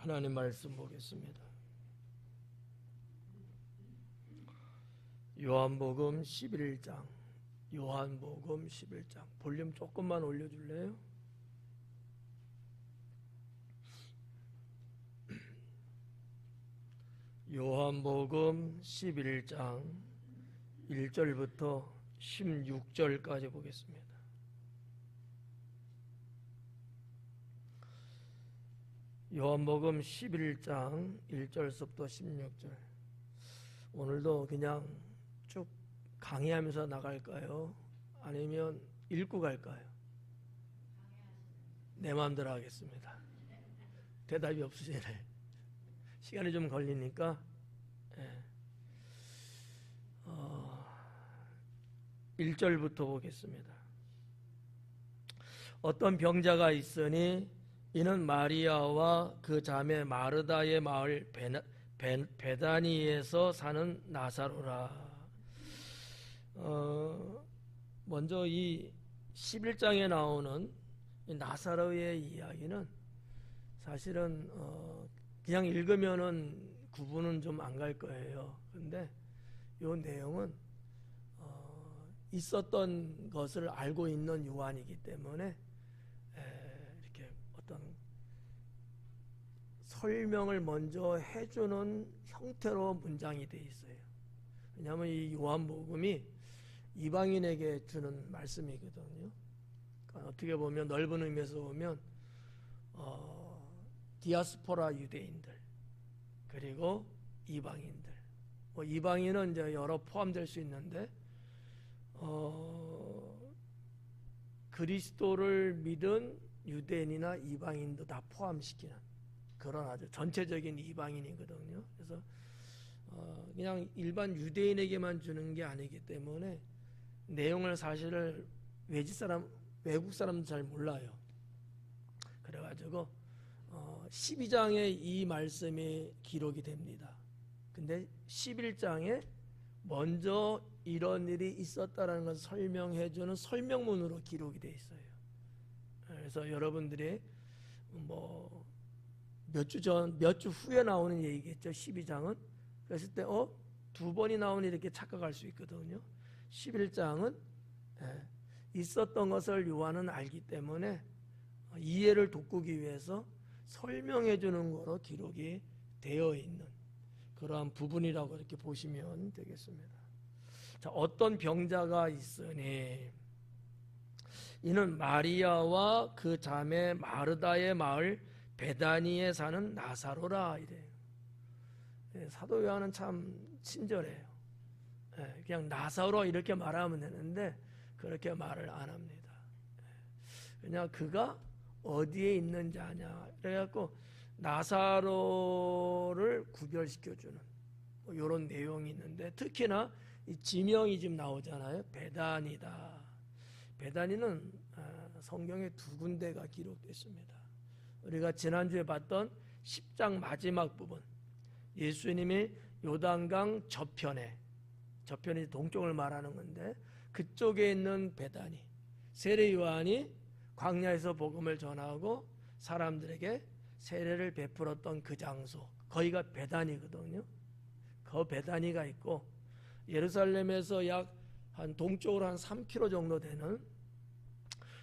하나님 말씀 보겠습니다. 요한복음 11장. 요한복음 11장. 볼륨 조금만 올려줄래요? 요한복음 11장 1절부터 16절까지 보겠습니다. 요한복음 11장 1절부터 16절. 오늘도 그냥 쭉 강의하면서 나갈까요? 아니면 읽고 갈까요? 내 마음대로 하겠습니다. 대답이 없으시네. 시간이 좀 걸리니까. 1절부터 보겠습니다. 어떤 병자가 있으니 이는 마리아와 그 자매 마르다의 마을 베다니에서 사는 나사로라. 먼저 이 11장에 나오는 이 나사로의 이야기는 사실은 그냥 읽으면은 구분은 좀 안 갈 거예요. 그런데 이 내용은 있었던 것을 알고 있는 요한이기 때문에 이렇게 어떤 설명을 먼저 해주는 형태로 문장이 되어 있어요. 왜냐하면 이 요한복음이 이방인에게 주는 말씀이거든요. 그러니까 어떻게 보면 넓은 의미에서 보면 디아스포라 유대인들 그리고 이방인들. 이방인은 이제 여러 포함될 수 있는데 그리스도를 믿은 유대인이나 이방인도 다 포함시키는 그런 아주 전체적인 이방인이거든요. 그래서 그냥 일반 유대인에게만 주는 게 아니기 때문에 내용을 사실을 외국 사람도 잘 몰라요. 그래가지고 12장에 이 말씀이 기록이 됩니다. 근데 11장에 먼저 이런 일이 있었다라는 것을 설명해주는 설명문으로 기록이 되어 있어요. 그래서 여러분들이 몇 주 후에 나오는 얘기겠죠. 12장은. 그랬을 때 두 번이 나오니 이렇게 착각할 수 있거든요. 11장은 있었던 것을 요한은 알기 때문에 이해를 돋구기 위해서 설명해 주는 거로 기록이 되어 있는 그러한 부분이라고 이렇게 보시면 되겠습니다. 자, 어떤 병자가 있으니 이는 마리아와 그 자매 마르다의 마을 베다니에 사는 나사로라 이래요. 사도 요한은 참 친절해요. 그냥 나사로 이렇게 말하면 되는데 그렇게 말을 안 합니다. 그냥 그가 어디에 있는지 아냐 그래갖고 나사로를 구별시켜주는 이런 내용이 있는데 특히나 이 지명이 지금 나오잖아요. 베다니다. 베다니는 성경에 두 군데가 기록됐습니다. 우리가 지난주에 봤던 10장 마지막 부분 예수님이 요단강 저편이 동쪽을 말하는 건데 그쪽에 있는 베다니 세례 요한이 광야에서 복음을 전하고 사람들에게 세례를 베풀었던 그 장소 거기가 베다니거든요. 그 베다니가 있고 예루살렘에서 약 한 동쪽으로 한 3km 정도 되는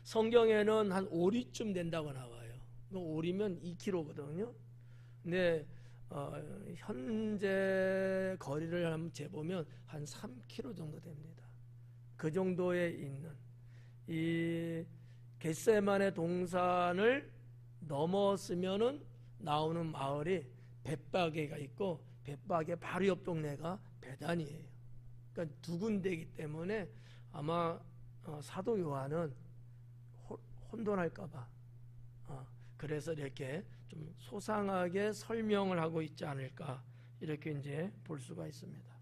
성경에는 한 오리쯤 된다고 나와요. 오리면 2km거든요. 근데 현재 거리를 한번 재보면 한 3km 정도 됩니다. 그 정도에 있는 이 겟세마네 동산을 넘었으면은 나오는 마을이 벳바게가 있고 벳바게 바로 옆 동네가 베단이에요. 그러니까 두 군데이기 때문에 아마 사도 요한은 혼돈할까봐 그래서 이렇게 좀 소상하게 설명을 하고 있지 않을까 이렇게 이제 볼 수가 있습니다.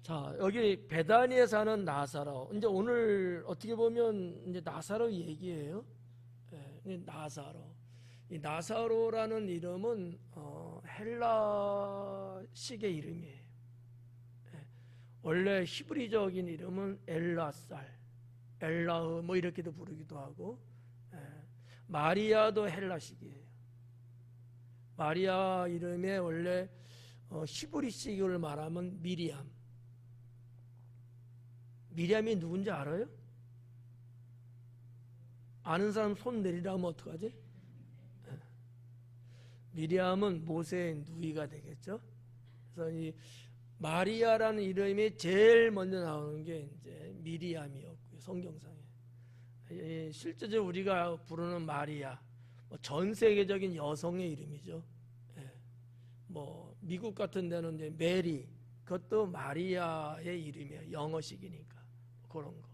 자, 여기 베다니에 사는 나사로. 이제 오늘 어떻게 보면 이제 나사로 얘기예요. 나사로. 이 나사로라는 이름은 헬라식의 이름이에요. 원래 히브리적인 이름은 엘라살, 엘라흐 뭐 이렇게도 부르기도 하고 마리아도 헬라식이에요. 마리아 이름의 원래 히브리식을 말하면 미리암. 미리암이 누군지 알아요? 아는 사람 손 내리라면 어떡하지? 미리암은 모세의 누이가 되겠죠. 그래서 이 마리아라는 이름이 제일 먼저 나오는 게 이제 미리암이었고요, 성경상에. 실제적으로 우리가 부르는 마리아, 전 세계적인 여성의 이름이죠. 뭐 미국 같은 데는 이제 메리, 그것도 마리아의 이름이에요. 영어식이니까 그런 거.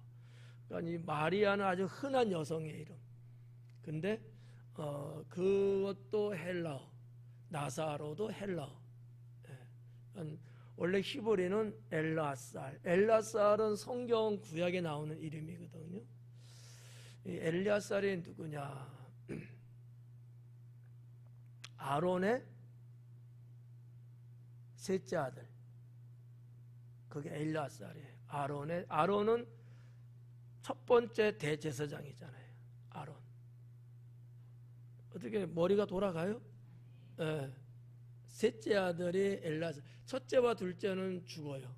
그러니까 이 마리아는 아주 흔한 여성의 이름. 근데 그것도 헬라어, 나사로도 헬라어. 원래 히브리는 엘라살. 엘라살은 성경 구약에 나오는 이름이거든요. 이 엘라살이 누구냐? 아론의 셋째 아들. 그게 엘라살이에요. 아론은 첫 번째 대제사장이잖아요. 아론. 어떻게 머리가 돌아가요? 네. 셋째 아들이 엘라살. 첫째와 둘째는 죽어요.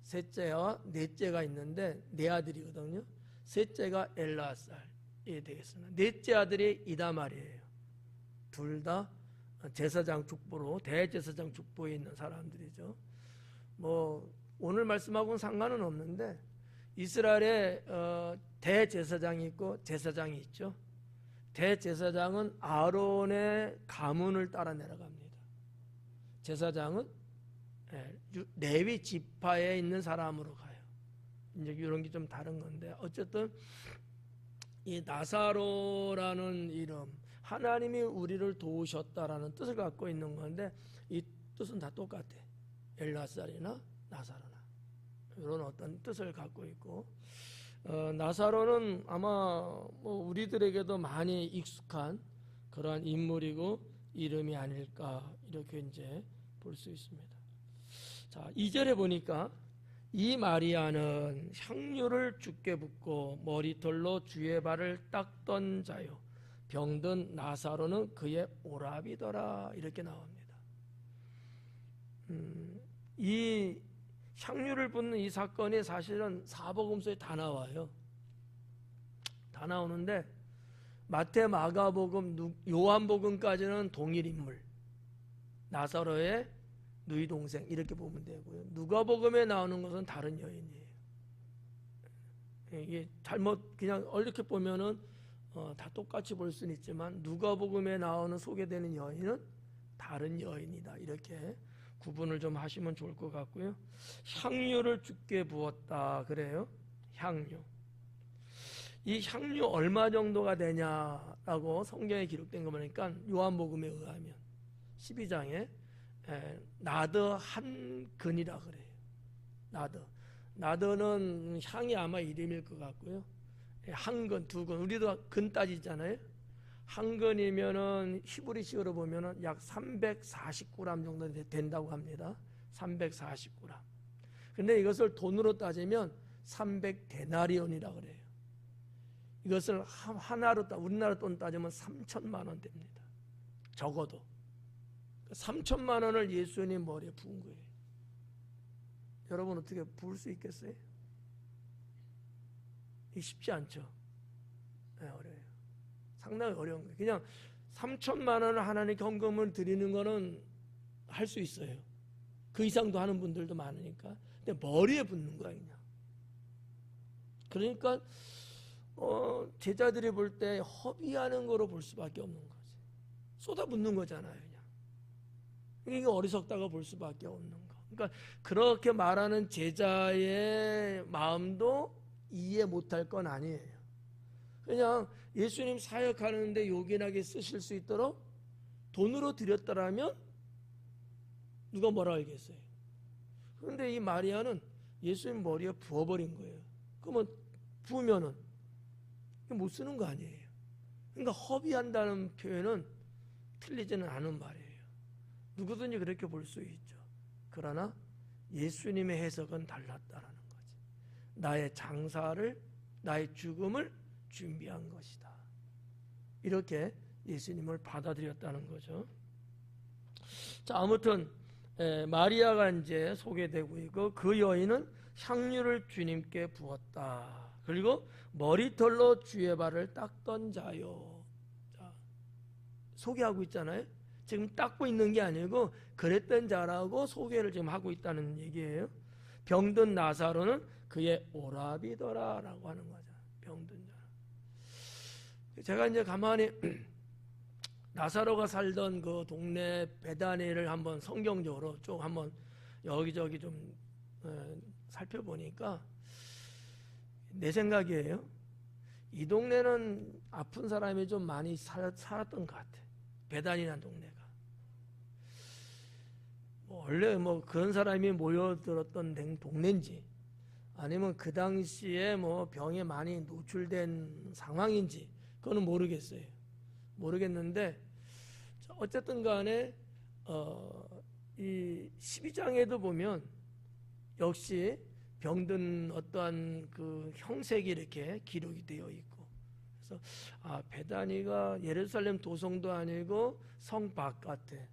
셋째와 넷째가 있는데 네 아들이거든요. 셋째가 엘라살이 되겠습니다. 넷째 아들이 이다말이에요. 둘 다 제사장 축부로 대제사장 축부에 있는 사람들이죠. 뭐 오늘 말씀하고는 상관은 없는데 이스라엘에 대제사장이 있고 제사장이 있죠. 대제사장은 아론의 가문을 따라 내려갑니다. 제사장은 레위 지파에 있는 사람으로 가요. 이제 이런 게 좀 다른 건데 어쨌든 이 나사로라는 이름, 하나님이 우리를 도우셨다라는 뜻을 갖고 있는 건데 이 뜻은 다 똑같아. 엘라살이나 나사로나 이런 어떤 뜻을 갖고 있고 나사로는 아마 뭐 우리들에게도 많이 익숙한 그러한 인물이고 이름이 아닐까 이렇게 이제 볼 수 있습니다. 자, 2절에 보니까 이 마리아는 향유를 주께 붓고 머리털로 주의 발을 닦던 자요 병든 나사로는 그의 오라비더라 이렇게 나옵니다. 이 향유를 붓는 이 사건이 사실은 사복음서에 다 나와요. 다 나오는데 마태, 마가복음, 요한복음까지는 동일 인물 나사로의 누이 동생 이렇게 보면 되고요. 누가복음에 나오는 것은 다른 여인이에요. 이게 잘못 그냥 이렇게 보면은 다 똑같이 볼 수는 있지만 누가복음에 나오는 소개되는 여인은 다른 여인이다 이렇게 구분을 좀 하시면 좋을 것 같고요. 향유를 주께 부었다 그래요. 향유. 이 향유 얼마 정도가 되냐라고 성경에 기록된 거 보니까 요한복음에 의하면 12장에 나드 한 근이라 그래요. 나드는 향이 아마 이름일 것 같고요. 한 근, 두 근, 우리도 근 따지잖아요. 한 근이면은 히브리식으로 보면은 약 340g 정도 된다고 합니다. 340g. 근데 이것을 돈으로 따지면 300데나리온이라 그래요. 이것을 하나로 우리나라 돈 따지면 3천만 원 됩니다. 적어도 3천만 원을 예수님 머리에 부은 거예요. 여러분 어떻게 부을 수 있겠어요? 이 쉽지 않죠. 네, 어려워요. 상당히 어려운 거예요. 그냥 3천만 원을 하나님께 헌금을 드리는 거는 할 수 있어요. 그 이상도 하는 분들도 많으니까. 근데 머리에 붓는 거야 그냥. 그러니까 제자들이 볼 때 허비하는 거로 볼 수밖에 없는 거지. 쏟아붓는 거잖아요 그냥. 이게 어리석다고 볼 수밖에 없는 거. 그러니까 그렇게 말하는 제자의 마음도 이해 못할 건 아니에요. 그냥 예수님 사역하는데 요긴하게 쓰실 수 있도록 돈으로 드렸더라면 누가 뭐라 알겠어요. 그런데 이 마리아는 예수님 머리에 부어버린 거예요. 그러면 부으면은 못 쓰는 거 아니에요. 그러니까 허비한다는 표현은 틀리지는 않은 말이에요. 누구든지 그렇게 볼 수 있죠. 그러나 예수님의 해석은 달랐다라는 거지. 나의 장사를, 나의 죽음을 준비한 것이다. 이렇게 예수님을 받아들였다는 거죠. 자, 아무튼 마리아가 이제 소개되고 있고 그 여인은 향유를 주님께 부었다. 그리고 머리털로 주의 발을 닦던 자요. 자, 소개하고 있잖아요. 지금 닦고 있는 게 아니고 그랬던 자라고 소개를 지금 하고 있다는 얘기예요. 병든 나사로는 그의 오라비더라라고 하는 거죠. 병든 자. 제가 이제 가만히 나사로가 살던 그 동네 베다니를 한번 성경적으로 쭉 한번 여기저기 좀 살펴보니까 내 생각이에요. 이 동네는 아픈 사람이 좀 많이 살았던 것 같아. 베다니라는 동네가. 원래 뭐 그런 사람이 모여들었던 동네인지 아니면 그 당시에 뭐 병에 많이 노출된 상황인지 그거는 모르겠어요. 모르겠는데 어쨌든 간에 이 12장에도 보면 역시 병든 어떠한 그 형색이 이렇게 기록이 되어 있고 그래서 베다니가 예루살렘 도성도 아니고 성 바깥에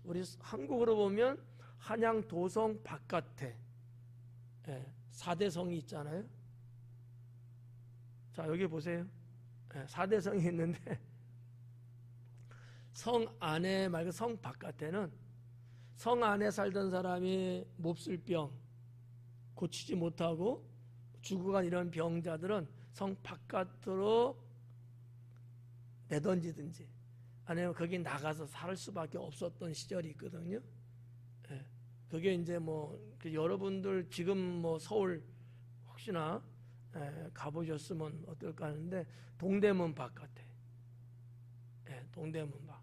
우리 한국으로 보면 한양 도성 바깥에 4대 성이 있잖아요. 자 여기 보세요. 4대 성이 있는데 성 안에 말고 성 바깥에는 성 안에 살던 사람이 몹쓸병 고치지 못하고 죽어간 이런 병자들은 성 바깥으로 내던지든지 아니면 거기 나가서 살 수밖에 없었던 시절이 있거든요. 그게 이제 뭐 여러분들 지금 뭐 서울 혹시나 가보셨으면 어떨까 하는데 동대문 바깥에 동대문 밖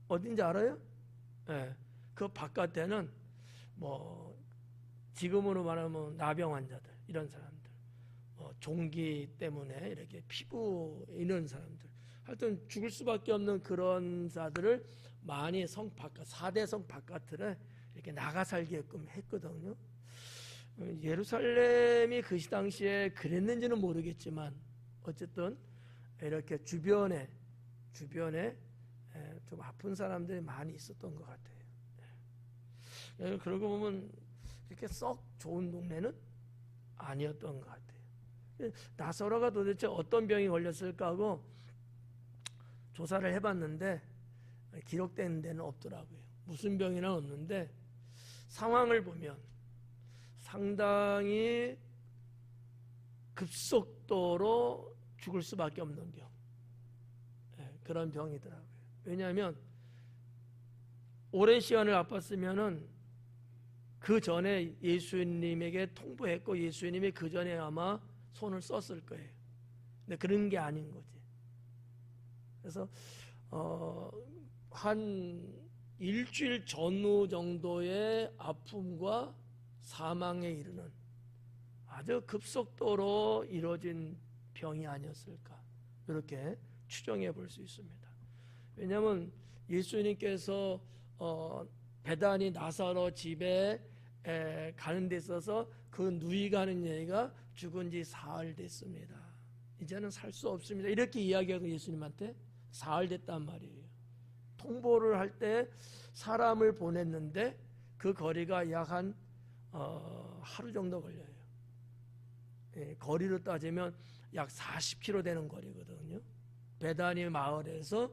어딘지 알아요? 그 바깥에는 뭐 지금으로 말하면 나병 환자들 이런 사람들 종기 때문에 이렇게 피부 있는 사람들 하여튼 죽을 수밖에 없는 그런 자들을 많이 성 바깥 4대 성 바깥을 이렇게 나가 살게끔 했거든요. 예루살렘이 그 당시에 그랬는지는 모르겠지만 어쨌든 이렇게 주변에 좀 아픈 사람들이 많이 있었던 것 같아요. 그러고 보면 이렇게 썩 좋은 동네는 아니었던 것 같아요. 나사로가 도대체 어떤 병이 걸렸을까 하고 조사를 해봤는데 기록된 데는 없더라고요. 무슨 병이나 없는데 상황을 보면 상당히 급속도로 죽을 수밖에 없는 병. 그런 병이더라고요. 왜냐하면 오랜 시간을 아팠으면은 그 전에 예수님에게 통보했고 예수님이 그 전에 아마 손을 썼을 거예요. 근데 그런 게 아닌 거지. 그래서 한 일주일 전후 정도의 아픔과 사망에 이르는 아주 급속도로 이루어진 병이 아니었을까 이렇게 추정해 볼 수 있습니다. 왜냐하면 예수님께서 베다니 나사로 집에 가는 데 있어서 그 누이가 하는 얘기가 죽은 지 사흘 됐습니다. 이제는 살 수 없습니다. 이렇게 이야기하고 예수님한테 사흘 됐단 말이에요. 통보를 할 때 사람을 보냈는데 그 거리가 약 한 하루 정도 걸려요. 거리로 따지면 약 40km 되는 거리거든요. 베다니 마을에서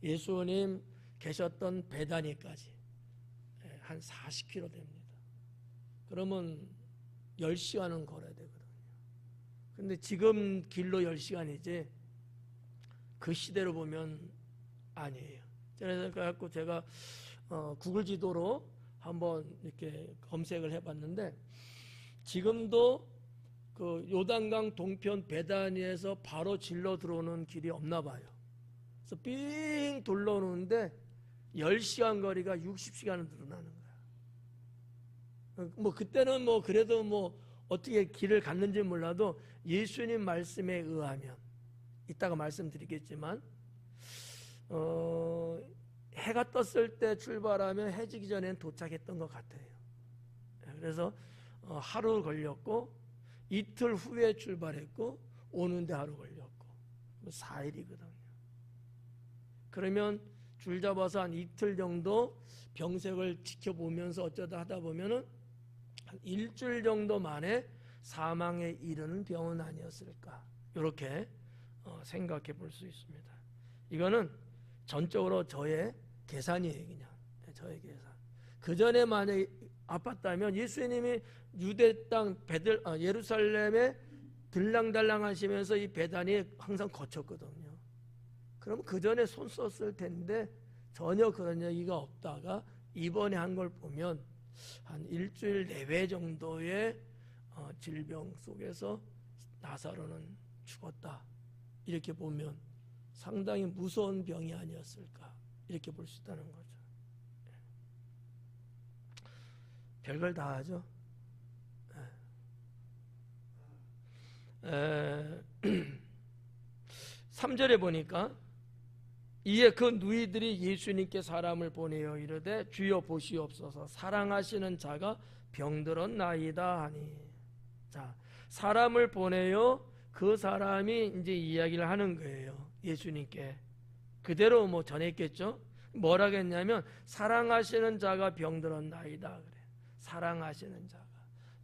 예수님 계셨던 베다니까지 한 40km 됩니다. 그러면 10시간은 걸어야 되거든요. 근데 지금 길로 10시간이지 그 시대로 보면 아니에요. 그래서 제가 구글 지도로 한번 이렇게 검색을 해봤는데 지금도 그 요단강 동편 베다니에서 바로 질러 들어오는 길이 없나 봐요. 그래서 삥 둘러오는데 10시간 거리가 60시간은 늘어나는 거야. 뭐 그때는 뭐 그래도 뭐 어떻게 길을 갔는지 몰라도 예수님 말씀에 의하면 이따가 말씀드리겠지만 해가 떴을 때 출발하면 해 지기 전에는 도착했던 것 같아요. 그래서 하루 걸렸고 이틀 후에 출발했고 오는데 하루 걸렸고 4일이거든요. 그러면 줄 잡아서 한 이틀 정도 병색을 지켜보면서 어쩌다 하다 보면은 한 일주일 정도 만에 사망에 이르는 병은 아니었을까, 이렇게 생각해 볼 수 있습니다. 이거는 전적으로 저의 계산이에요. 그냥 저의 계산. 그 전에 만약에 아팠다면 예수님이 유대 땅 예루살렘에 들랑달랑 하시면서 이 배단이 항상 거쳤거든요. 그럼 그 전에 손 썼을 텐데 전혀 그런 얘기가 없다가 이번에 한 걸 보면 한 일주일 내외 정도의 질병 속에서 나사로는 죽었다, 이렇게 보면 상당히 무서운 병이 아니었을까, 이렇게 볼 수 있다는 거죠. 별걸 다 하죠. 3절에 보니까 이에 그 누이들이 예수님께 사람을 보내어 이르되 주여 보시옵소서 사랑하시는 자가 병들었나이다 하니. 자, 사람을 보내어 그 사람이 이제 이야기를 하는 거예요. 예수님께 그대로 뭐 전했겠죠. 뭐라겠냐면 사랑하시는 자가 병들었나이다 그래. 사랑하시는 자가,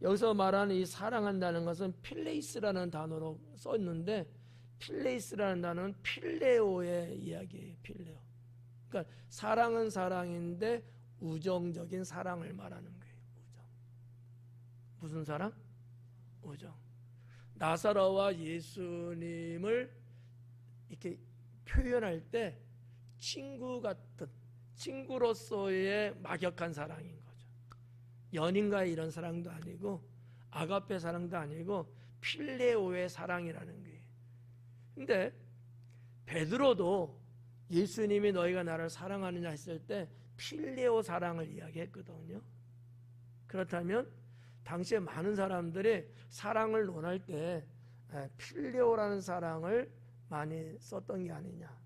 여기서 말하는 이 사랑한다는 것은 필레이스라는 단어로 썼는데, 필레이스라는 단어는 필레오의 이야기예요. 필레오. 그러니까 사랑은 사랑인데 우정적인 사랑을 말하는 거예요. 우정. 무슨 사랑? 우정. 나사로와 예수님을 이렇게 표현할 때 친구 같은, 친구로서의 막역한 사랑인 거죠. 연인과의 이런 사랑도 아니고 아가페 사랑도 아니고 필레오의 사랑이라는 거예요. 근데 베드로도 예수님이 너희가 나를 사랑하느냐 했을 때 필레오 사랑을 이야기했거든요. 그렇다면 당시에 많은 사람들이 사랑을 논할 때 필레오라는 사랑을 많이 썼던 게 아니냐.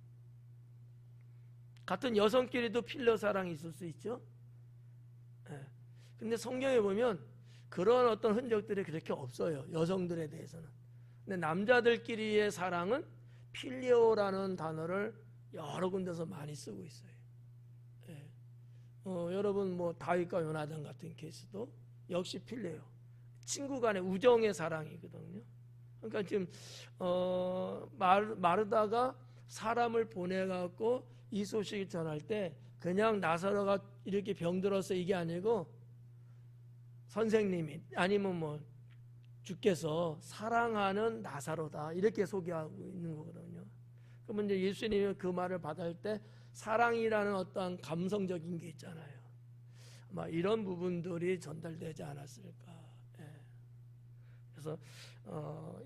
같은 여성끼리도 필레오 사랑이 있을 수 있죠. 근데 성경에 보면 그런 어떤 흔적들이 그렇게 없어요. 여성들에 대해서는. 근데 남자들끼리의 사랑은 필레오라는 단어를 여러 군데서 많이 쓰고 있어요. 여러분 뭐 다윗과 요나단 같은 케이스도 역시 필레오, 친구 간의 우정의 사랑이거든요. 그러니까 지금 마르다가 사람을 보내갖고 이 소식을 전할 때 그냥 나사로가 이렇게 병들어서 이게 아니고 선생님이 아니면 뭐 주께서 사랑하는 나사로다, 이렇게 소개하고 있는 거거든요. 그러면 이제 예수님이 그 말을 받을 때 사랑이라는 어떤 감성적인 게 있잖아요. 아마 이런 부분들이 전달되지 않았을까. 그래서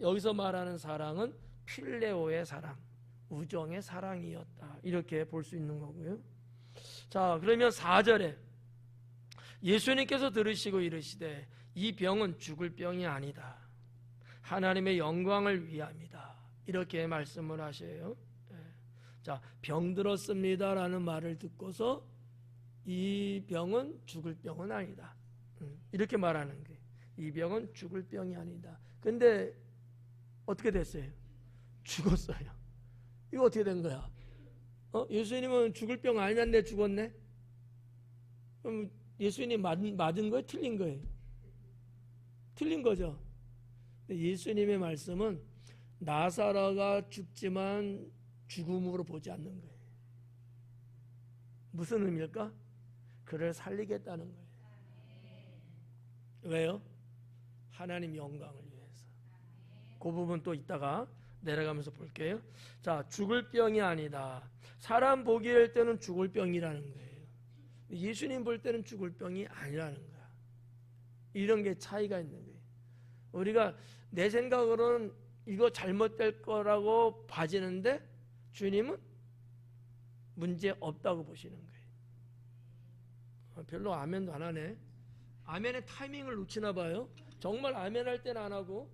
여기서 말하는 사랑은 필레오의 사랑, 우정의 사랑이었다, 이렇게 볼 수 있는 거고요. 자, 그러면 4절에 예수님께서 들으시고 이르시되 이 병은 죽을 병이 아니다, 하나님의 영광을 위함이다, 이렇게 말씀을 하셔요. 자, 병들었습니다라는 말을 듣고서 이 병은 죽을 병은 아니다, 이렇게 말하는 게, 이 병은 죽을 병이 아니다. 근데 어떻게 됐어요? 죽었어요. 이거 어떻게 된 거야? 예수님은 죽을 병 아니란데 죽었네? 그럼 예수님 맞은 거예요? 틀린 거예요? 틀린 거죠. 예수님의 말씀은 나사로가 죽지만 죽음으로 보지 않는 거예요. 무슨 의미일까? 그를 살리겠다는 거예요. 왜요? 하나님 영광을 위해서. 그 부분 또 이따가 내려가면서 볼게요. 자, 죽을 병이 아니다. 사람 보기에 할 때는 죽을 병이라는 거예요. 예수님 볼 때는 죽을 병이 아니라는 거야. 이런 게 차이가 있는 거예요. 우리가 내 생각으로는 이거 잘못될 거라고 봐지는데 주님은 문제 없다고 보시는 거예요. 별로 아멘도 안 하네. 아멘의 타이밍을 놓치나 봐요. 정말 아멘 할 때는 안 하고.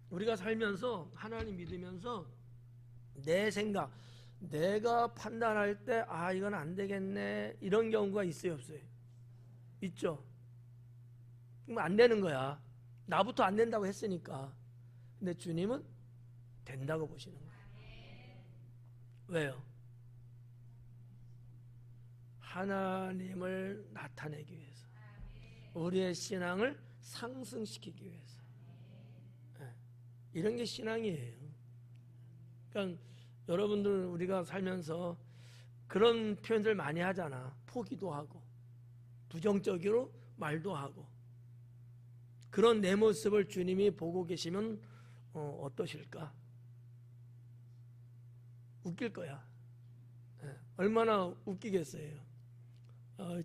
우리가 살면서 하나님 믿으면서 내 생각, 내가 판단할 때 이건 안 되겠네, 이런 경우가 있어요, 없어요? 있죠. 그럼 안 되는 거야. 나부터 안 된다고 했으니까. 근데 주님은 된다고 보시는 거예요. 왜요? 하나님을 나타내기 위해서, 우리의 신앙을 상승시키기 위해서. 이런 게 신앙이에요. 그러니까 여러분들, 우리가 살면서 그런 표현들 많이 하잖아. 포기도 하고 부정적으로 말도 하고. 그런 내 모습을 주님이 보고 계시면 어떠실까? 웃길 거야. 얼마나 웃기겠어요.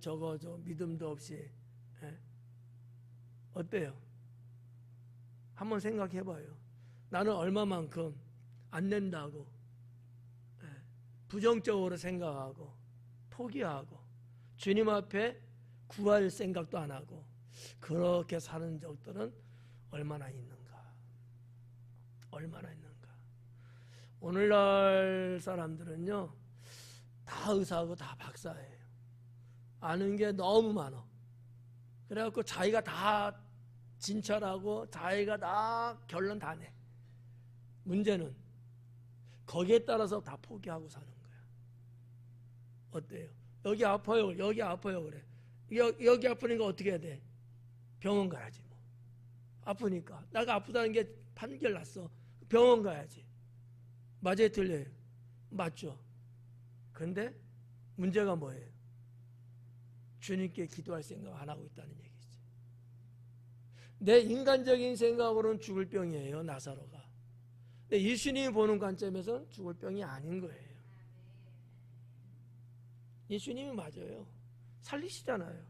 저거 믿음도 없이. 어때요? 한번 생각해봐요. 나는 얼마만큼 안 된다고 부정적으로 생각하고 포기하고 주님 앞에 구할 생각도 안 하고 그렇게 사는 적들은 얼마나 있는가? 얼마나 있는가? 오늘날 사람들은요, 다 의사하고 다 박사예요. 아는 게 너무 많아. 그래갖고 자기가 다 진찰하고 자기가 다 결론 다 내. 문제는 거기에 따라서 다 포기하고 사는 거야. 어때요? 여기 아파요, 여기 아파요 그래. 여기 아프니까 어떻게 해야 돼? 병원 가야지 뭐. 아프니까. 내가 아프다는 게 판결 났어. 병원 가야지. 맞아요, 틀려요? 맞죠. 근데 문제가 뭐예요? 주님께 기도할 생각 안 하고 있다는 얘기지. 내 인간적인 생각으로는 죽을 병이에요, 나사로가. 근데 예수님이 보는 관점에서는 죽을 병이 아닌 거예요. 예수님이 맞아요. 살리시잖아요.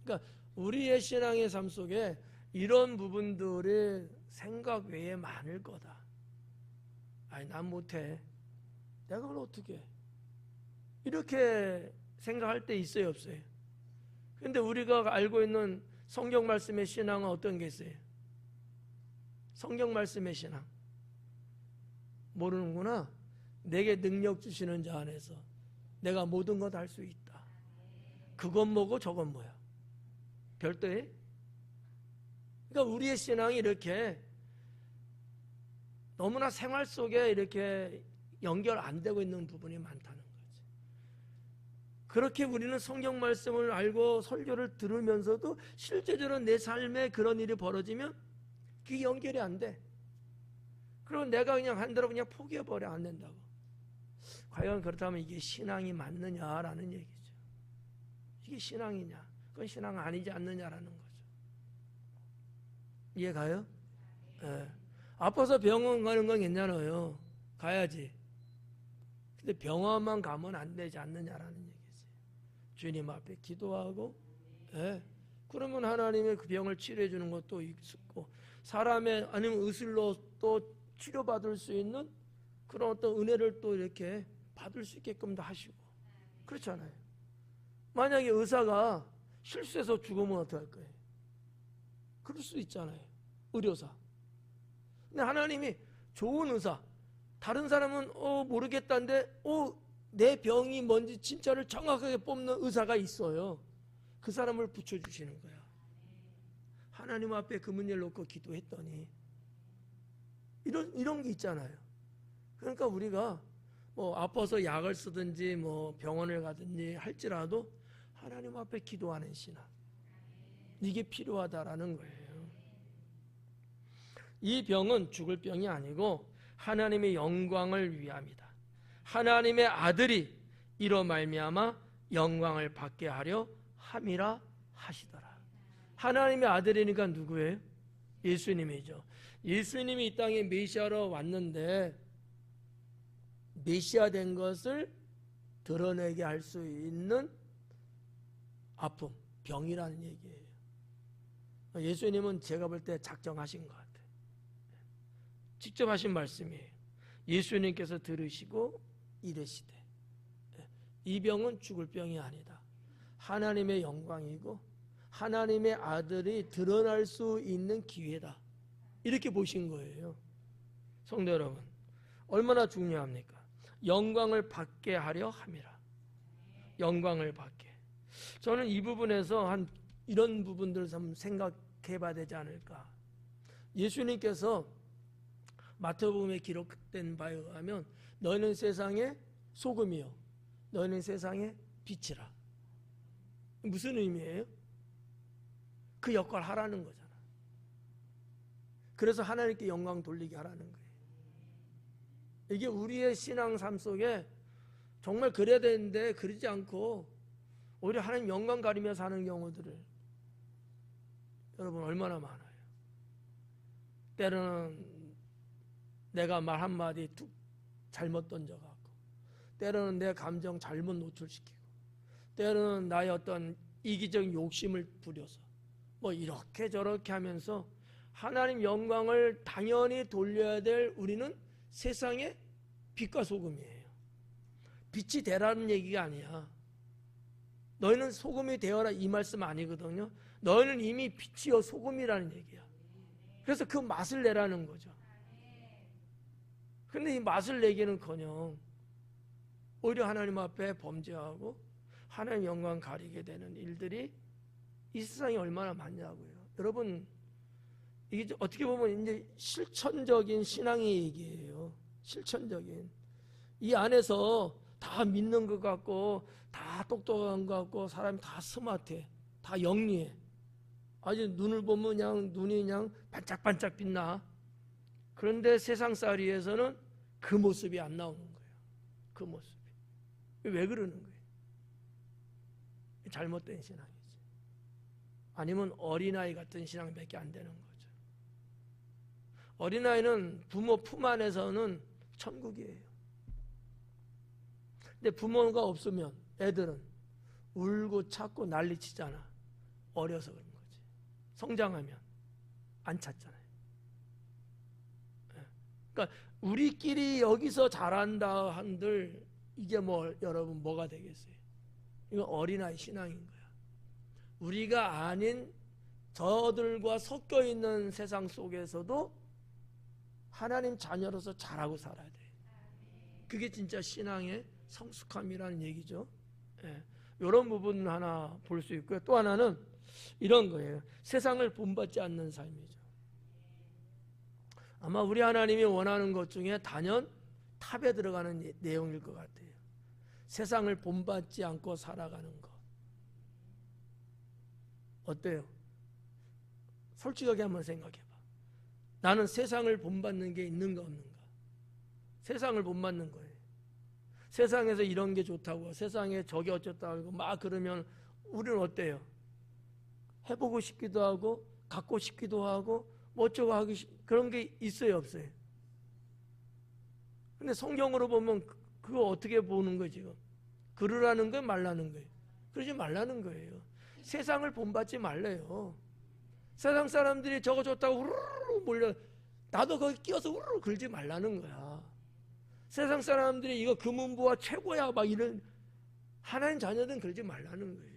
그러니까 우리의 신앙의 삶 속에 이런 부분들이 생각 외에 많을 거다. 아니, 난 못해. 내가 그걸 어떻게 해? 이렇게 생각할 때 있어요, 없어요? 근데 우리가 알고 있는 성경 말씀의 신앙은 어떤 게 있어요? 성경 말씀의 신앙 모르는구나. 내게 능력 주시는 자 안에서 내가 모든 것 할 수 있다. 그건 뭐고 저건 뭐야? 별도의? 그러니까 우리의 신앙이 이렇게 너무나 생활 속에 이렇게 연결 안 되고 있는 부분이 많다는 거지. 그렇게 우리는 성경 말씀을 알고 설교를 들으면서도 실제적으로 내 삶에 그런 일이 벌어지면 그게 연결이 안 돼. 그리고 내가 그냥 한 대로 그냥 포기해버려. 안 된다고. 과연 그렇다면 이게 신앙이 맞느냐라는 얘기죠. 이게 신앙이냐? 그건 신앙 아니지 않느냐라는 거죠. 이해가요? 예. 아파서 병원 가는 건 괜찮아요. 가야지. 근데 병원만 가면 안 되지 않느냐라는 얘기지. 주님 앞에 기도하고, 그러면 하나님의 그 병을 치료해 주는 것도 있고, 사람의 아니면 의술로 또 치료받을 수 있는 그런 어떤 은혜를 또 이렇게 받을 수 있게끔도 하시고, 그렇잖아요. 만약에 의사가 실수해서 죽으면 어떡할 거예요? 그럴 수 있잖아요. 의료사. 근데 하나님이 좋은 의사, 다른 사람은 모르겠다는데 내 병이 뭔지 진짜를 정확하게 뽑는 의사가 있어요. 그 사람을 붙여주시는 거야. 하나님 앞에 그 문제를 놓고 기도했더니 이런 게 있잖아요. 그러니까 우리가 뭐 아파서 약을 쓰든지 뭐 병원을 가든지 할지라도 하나님 앞에 기도하는 신앙, 이게 필요하다라는 거예요. 이 병은 죽을 병이 아니고 하나님의 영광을 위함이다. 하나님의 아들이 이로 말미암아 영광을 받게 하려 함이라 하시더라. 하나님의 아들이니까 누구예요? 예수님이죠. 예수님이 이 땅에 메시아로 왔는데 메시아 된 것을 드러내게 할 수 있는 아픔, 병이라는 얘기예요. 예수님은 제가 볼 때 작정하신 것 같아요. 직접 하신 말씀이에요. 예수님께서 들으시고 이르시되 이 병은 죽을 병이 아니다. 하나님의 영광이고 하나님의 아들이 드러날 수 있는 기회다. 이렇게 보신 거예요. 성도 여러분, 얼마나 중요합니까? 영광을 받게 하려 함이라. 영광을 받게. 저는 이 부분에서 이런 부분들을 좀 생각해 봐야 되지 않을까. 예수님께서 마태복음에 기록된 바에 의하면 너희는 세상의 소금이요 너희는 세상의 빛이라. 무슨 의미예요? 그 역할 하라는 거잖아. 그래서 하나님께 영광 돌리게 하라는 거예요. 이게 우리의 신앙 삶 속에 정말 그래야 되는데 그러지 않고 오히려 하나님 영광 가리며 사는 경우들을 여러분 얼마나 많아요. 때로는 내가 말 한마디 툭 잘못 던져갖고, 때로는 내 감정 잘못 노출시키고, 때로는 나의 어떤 이기적인 욕심을 부려서 뭐 이렇게 저렇게 하면서 하나님 영광을 당연히 돌려야 될 우리는 세상의 빛과 소금이에요. 빛이 되라는 얘기가 아니야. 너희는 소금이 되어라 이 말씀 아니거든요. 너희는 이미 빛이요 소금이라는 얘기야. 그래서 그 맛을 내라는 거죠. 근데 이 맛을 내기는커녕 오히려 하나님 앞에 범죄하고 하나님 영광 가리게 되는 일들이 이 세상에 얼마나 많냐고요. 여러분, 이게 어떻게 보면 이제 실천적인 신앙의 얘기예요. 실천적인. 이 안에서 다 믿는 것 같고, 다 똑똑한 것 같고, 사람이 다 스마트해. 다 영리해. 아주 눈을 보면 그냥 눈이 그냥 반짝반짝 빛나. 그런데 세상살이에서는 그 모습이 안 나오는 거예요. 그 모습이. 왜 그러는 거예요? 잘못된 신앙이지. 아니면 어린아이 같은 신앙밖에 안 되는 거죠. 어린아이는 부모 품 안에서는 천국이에요. 근데 부모가 없으면 애들은 울고 찾고 난리치잖아. 어려서 그런 거지. 성장하면 안 찾잖아요. 그러니까 우리끼리 여기서 잘한다 한들 이게 뭐 여러분 뭐가 되겠어요? 이건 어린아이 신앙인 거야. 우리가 아닌 저들과 섞여 있는 세상 속에서도 하나님 자녀로서 잘하고 살아야 돼. 그게 진짜 신앙의 성숙함이라는 얘기죠. 예. 이런 부분 하나 볼 수 있고요. 또 하나는 이런 거예요. 세상을 본받지 않는 삶이죠. 아마 우리 하나님이 원하는 것 중에 단연 탑에 들어가는 내용일 것 같아요. 세상을 본받지 않고 살아가는 것. 어때요? 솔직하게 한번 생각해봐. 나는 세상을 본받는 게 있는가 없는가? 세상을 본받는 거예요. 세상에서 이런 게 좋다고, 세상에 저게 어쩌다고 막 그러면 우리는 어때요? 해보고 싶기도 하고, 갖고 싶기도 하고, 뭐 어쩌고 그런 게 있어요, 없어요? 근데 성경으로 보면 그거 어떻게 보는 거예요, 지금? 그러라는 거예요, 말라는 거예요? 그러지 말라는 거예요. 세상을 본받지 말래요. 세상 사람들이 저거 좋다고 후루룩 몰려, 나도 거기 끼어서 후루룩 긁지 말라는 거야. 세상 사람들이 이거 금은부와 최고야 막 이런, 하나님 자녀들은 그러지 말라는 거예요.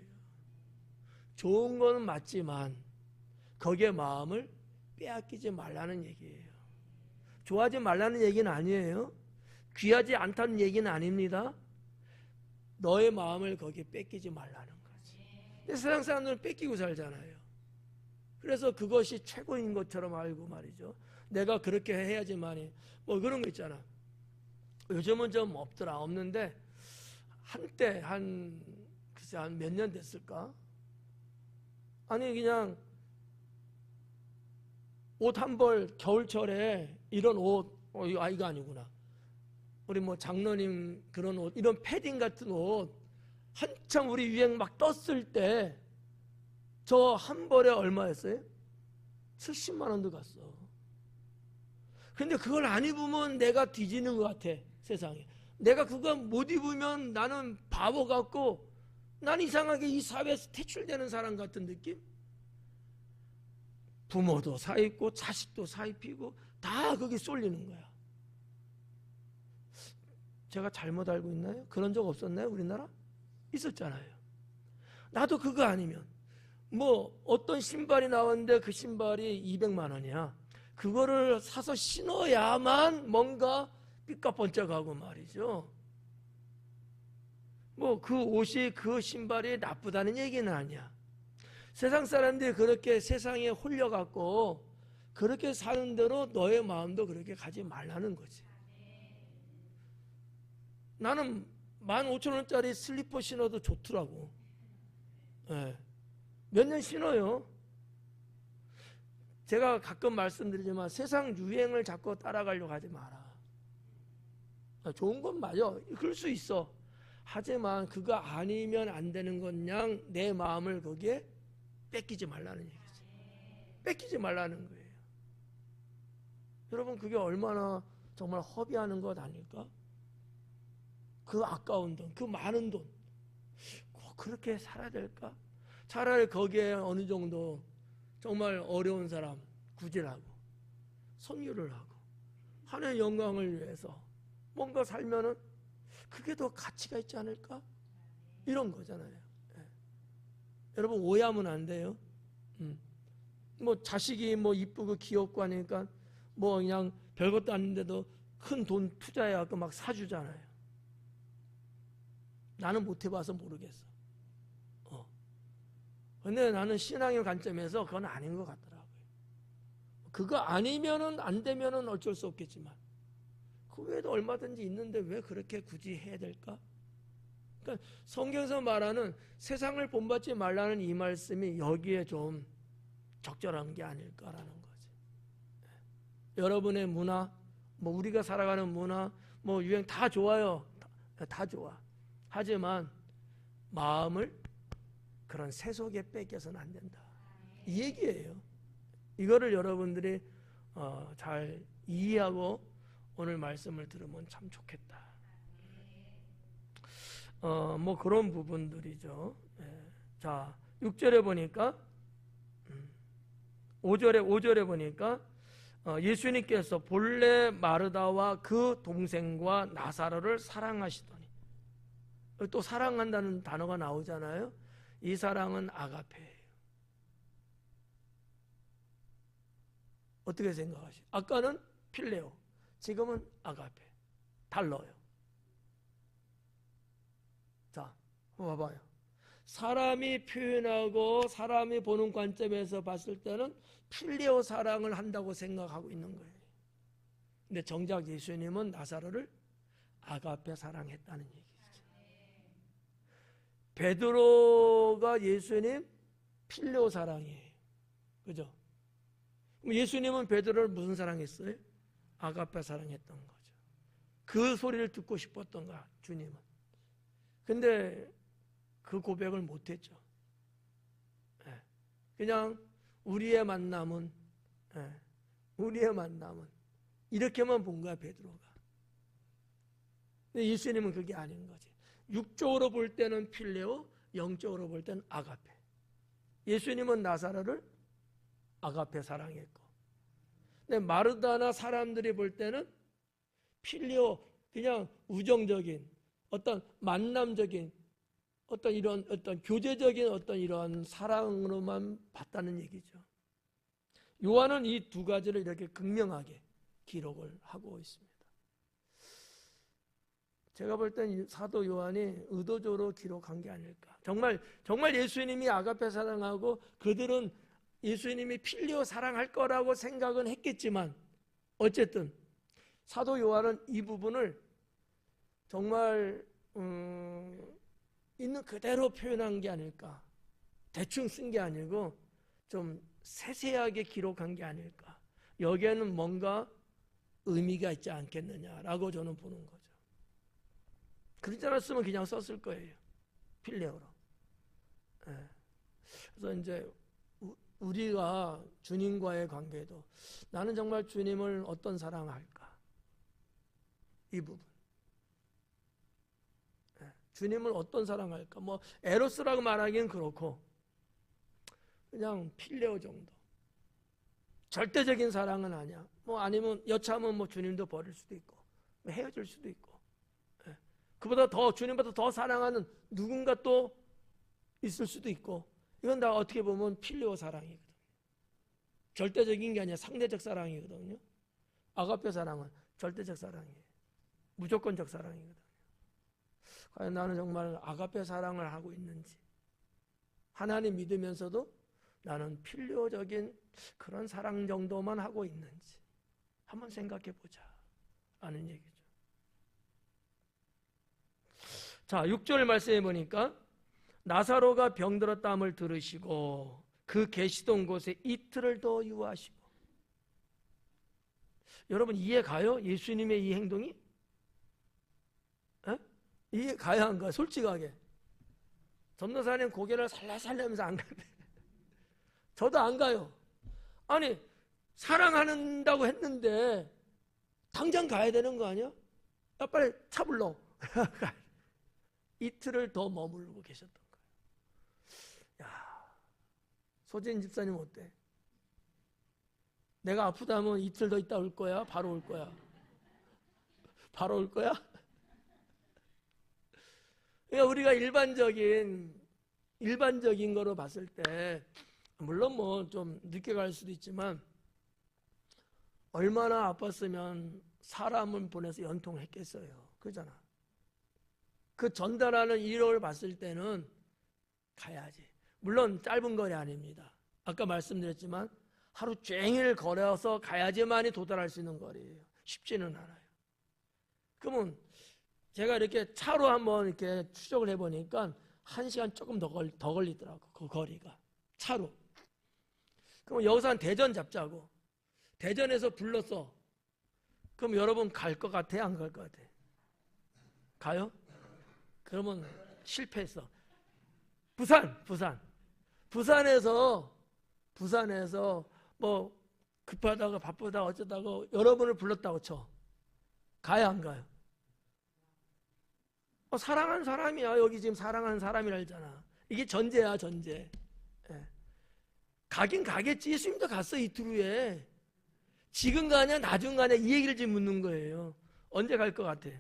좋은 거는 맞지만 거기에 마음을 빼앗기지 말라는 얘기예요. 좋아하지 말라는 얘기는 아니에요. 귀하지 않다는 얘기는 아닙니다. 너의 마음을 거기에 뺏기지 말라는 거지. 근데 세상 사람들은 뺏기고 살잖아요. 그래서 그것이 최고인 것처럼 알고 말이죠. 내가 그렇게 해야지만이 뭐 그런 거 있잖아. 요즘은 좀 없더라. 없는데 한때 글쎄 한 몇 년 됐을까? 아니 그냥 옷 한 벌 겨울철에 이런 옷, 이거 아이가 아니구나. 우리 뭐 장로님 그런 옷, 이런 패딩 같은 옷 한참 우리 유행 막 떴을 때 저 한 벌에 얼마였어요? 70만 원도 갔어. 근데 그걸 안 입으면 내가 뒤지는 것 같아, 세상에. 내가 그거 못 입으면 나는 바보 같고, 난 이상하게 이 사회에서 퇴출되는 사람 같은 느낌? 부모도 사입고 자식도 사입히고 다 거기 쏠리는 거야. 제가 잘못 알고 있나요? 그런 적 없었나요? 우리나라? 있었잖아요. 나도 그거 아니면 뭐 어떤 신발이 나왔는데 그 신발이 200만 원이야. 그거를 사서 신어야만 뭔가 삐까번쩍하고 말이죠. 뭐 그 옷이, 그 신발이 나쁘다는 얘기는 아니야. 세상 사람들이 그렇게 세상에 홀려갖고 그렇게 사는 대로 너의 마음도 그렇게 가지 말라는 거지. 나는 15,000원짜리 슬리퍼 신어도 좋더라고. 예. 몇 년 신어요. 제가 가끔 말씀드리지만 세상 유행을 자꾸 따라가려고 하지 마라. 좋은 건 맞아. 그럴 수 있어. 하지만 그거 아니면 안 되는 건 그냥 내 마음을 거기에 뺏기지 말라는 얘기지. 뺏기지 말라는 거예요. 여러분, 그게 얼마나 정말 허비하는 것 아닐까? 그 아까운 돈, 그 많은 돈 꼭 그렇게 살아야 될까? 차라리 거기에 어느 정도 정말 어려운 사람 구제하고 선유를 하고 하나님의 영광을 위해서 뭔가 살면은 그게 더 가치가 있지 않을까? 이런 거잖아요. 예. 여러분, 오해하면 안 돼요. 뭐 자식이 뭐 이쁘고 귀엽고 하니까 뭐 그냥 별것도 아닌데도 큰 돈 투자해갖고 막 사주잖아요. 나는 못 해봐서 모르겠어. 근데 나는 신앙의 관점에서 그건 아닌 것 같더라고요. 그거 아니면은 안 되면은 어쩔 수 없겠지만 그 외에도 얼마든지 있는데 왜 그렇게 굳이 해야 될까? 그러니까 성경에서 말하는 세상을 본받지 말라는 이 말씀이 여기에 좀 적절한 게 아닐까라는 거지. 여러분의 문화, 뭐 우리가 살아가는 문화, 뭐 유행 다 좋아요. 다 좋아. 하지만 마음을 그런 세속에 뺏겨서는 안 된다. 이 얘기예요. 이거를 여러분들이 잘 이해하고 오늘 말씀을 들으면 참 좋겠다. 뭐 그런 부분들이죠. 예. 자, 6절에 보니까 5절에 보니까 예수님께서 본래 마르다와 그 동생과 나사로를 사랑하시더니, 또 사랑한다는 단어가 나오잖아요. 이 사랑은 아가페예요. 어떻게 생각하시죠? 아까는 필레오, 지금은 아가페. 달라요. 자, 한번 봐봐요. 사람이 표현하고 사람이 보는 관점에서 봤을 때는 필레오 사랑을 한다고 생각하고 있는 거예요. 근데 정작 예수님은 나사로를 아가페 사랑했다는 얘기죠. 베드로가 예수님 필레오 사랑이에요. 그죠? 예수님은 베드로를 무슨 사랑했어요? 아가페 사랑했던 거죠. 그 소리를 듣고 싶었던 거야, 주님은. 근데 그 고백을 못했죠. 그냥 우리의 만남은 이렇게만 본 거야, 베드로가. 근데 예수님은 그게 아닌 거지. 육적으로 볼 때는 필레오, 영적으로 볼 때는 아가페. 예수님은 나사로를 아가페 사랑했고, 근데 마르다나 사람들이 볼 때는 필레오, 그냥 우정적인 어떤 만남적인 어떤 이런 어떤 교제적인 어떤 이런 사랑으로만 봤다는 얘기죠. 요한은 이 두 가지를 이렇게 극명하게 기록을 하고 있습니다. 제가 볼 땐 사도 요한이 의도적으로 기록한 게 아닐까. 정말 예수님이 아가페 사랑하고 그들은 예수님이 필레오 사랑할 거라고 생각은 했겠지만 어쨌든 사도 요한은 이 부분을 정말 있는 그대로 표현한 게 아닐까. 대충 쓴 게 아니고 좀 세세하게 기록한 게 아닐까. 여기에는 뭔가 의미가 있지 않겠느냐라고 저는 보는 거죠. 그렇지 않았으면 그냥 썼을 거예요. 필레오로. 그래서 이제 우리가 주님과의 관계도 나는 정말 주님을 어떤 사랑할까? 이 부분. 주님을 어떤 사랑할까? 뭐 에로스라고 말하기는 그렇고 그냥 필레오 정도. 절대적인 사랑은 아니야. 뭐 아니면 여차하면 뭐 주님도 버릴 수도 있고 헤어질 수도 있고. 그보다 더 주님보다 더 사랑하는 누군가 또 있을 수도 있고. 이건 다 어떻게 보면 필레오 사랑이거든요. 절대적인 게 아니라 상대적 사랑이거든요. 아가페 사랑은 절대적 사랑이에요. 무조건적 사랑이거든요. 과연 나는 정말 아가페 사랑을 하고 있는지, 하나님 믿으면서도 나는 필레오적인 그런 사랑 정도만 하고 있는지 한번 생각해 보자 라는 얘기죠. 자, 6절 말씀해 보니까 나사로가 병들었다함을 들으시고 그 계시던 곳에 이틀을 더 유하시고. 여러분 이해 가요? 예수님의 이 행동이? 에? 이해 가야 안 가요? 솔직하게. 전도사님 고개를 살라살라하면서 안 가요. 저도 안 가요. 아니 사랑한다고 했는데 당장 가야 되는 거 아니야? 야, 빨리 차 불러. 이틀을 더 머물고 계셨던 거예요. 야, 소진 집사님 어때? 내가 아프다면 이틀 더 있다 올 거야? 바로 올 거야? 바로 올 거야? 그러니까 우리가 일반적인 거로 봤을 때 물론 뭐 좀 늦게 갈 수도 있지만 얼마나 아팠으면 사람을 보내서 연통했겠어요. 그러잖아. 그 전달하는 이력을 봤을 때는 가야지. 물론 짧은 거리 아닙니다. 아까 말씀드렸지만 하루 종일 걸어서 가야지만이 도달할 수 있는 거리예요. 쉽지는 않아요. 그러면 제가 이렇게 차로 한번 이렇게 추적을 해보니까 1시간 조금 더 걸리더라고. 그 거리가 차로. 그럼 여기서 한 대전 잡자고. 대전에서 불렀어. 그럼 여러분 갈 것 같아요? 안 갈 것 같아요? 가요? 그러면 실패했어. 부산에서 뭐 급하다가 바쁘다가 어쩌다가 여러분을 불렀다고 쳐. 가요 안 가요? 사랑하는 사람이야. 여기 지금 사랑하는 사람이라 했잖아. 이게 전제야, 전제. 예. 가긴 가겠지. 예수님도 갔어, 이틀 후에. 지금 가냐 나중 가냐 이 얘기를 지금 묻는 거예요. 언제 갈 것 같아요?